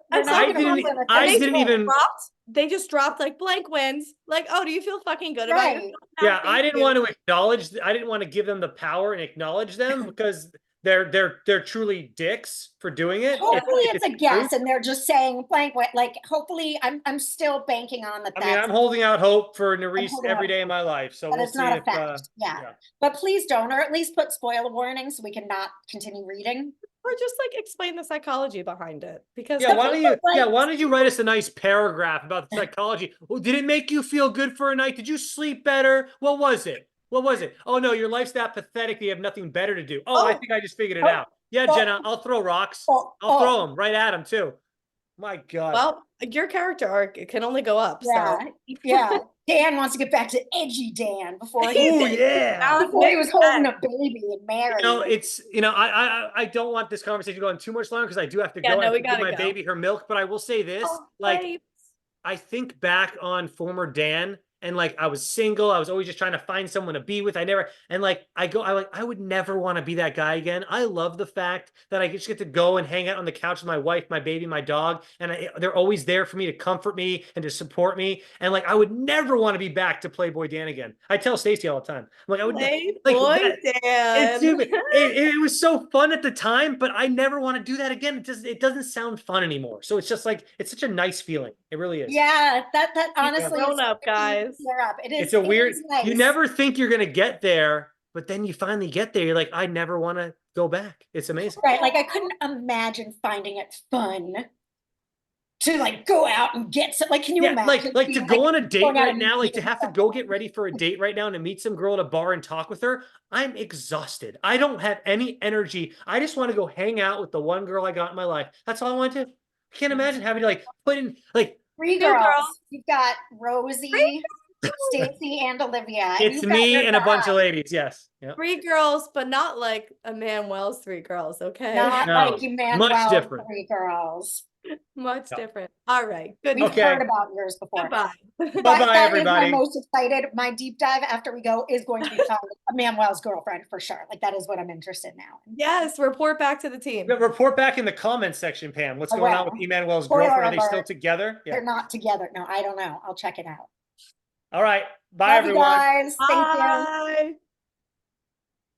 They just dropped like blank wins. Like, oh, do you feel fucking good about yourself? Yeah, I didn't want to acknowledge. I didn't want to give them the power and acknowledge them because they're truly dicks for doing it. Hopefully it's a guess and they're just saying blank. Like, hopefully I'm still banking on that. I mean, I'm holding out hope for Nerys every day of my life. So but we'll it's see not if, a fact. Yeah. But please don't, or at least put spoiler warnings so we can not continue reading. Or just like explain the psychology behind it. Because why don't you write us a nice paragraph about the psychology? Well, did it make you feel good for a night? Did you sleep better? What was it? Oh no, your life's that pathetic that you have nothing better to do. I think I just figured it out. Yeah, Jenna, I'll throw rocks. I'll throw them right at him too. My God. Well, your character arc, it can only go up. Yeah. So. Yeah. Dan wants to get back to edgy Dan before he was holding a baby and married. I don't want this conversation going too much longer because I do have to go. No, we gotta give my baby her milk, but I will say this: I think back on former Dan. And like, I was single. I was always just trying to find someone to be with. I would never want to be that guy again. I love the fact that I just get to go and hang out on the couch with my wife, my baby, my dog. And they're always there for me to comfort me and to support me. And like, I would never want to be back to Playboy Dan again. I tell Stacey all the time. I'm like, I would Playboy Dan. It was so fun at the time, but I never want to do that again. It doesn't sound fun anymore. So it's just like, it's such a nice feeling. It really is. Yeah, that honestly grown up, guys. It is. It's a weird. Nice. You never think you're gonna get there, but then you finally get there. You're like, I never want to go back. It's amazing. Right? Like I couldn't imagine finding it fun to like go out and get some. Like, can you imagine? Like to go on a date right now, like to have to go get ready for a date right now and to meet some girl at a bar and talk with her. I'm exhausted. I don't have any energy. I just want to go hang out with the one girl I got in my life. That's all I want to do. I can't imagine having to like put in like. 3 girls. You've got Rosie, Stacey, and Olivia. It's me and a bunch of ladies. Yes. Yep. 3 girls, but not like Emmanuel's 3 girls. Okay. Not like Emmanuel's much different. 3 girls. Much different. All right. Good. We've heard about yours before. Goodbye. Bye, everybody. Is my most excited. My deep dive after we go is going to be Emmanuel's girlfriend for sure. Like that is what I'm interested in now. Yes. Report back to the team. Report back in the comments section, Pam. What's going on with Emmanuel's girlfriend? Are they still together? They're not together. No, I don't know. I'll check it out. All right. Bye, everyone. Love you guys. Bye. Thank you.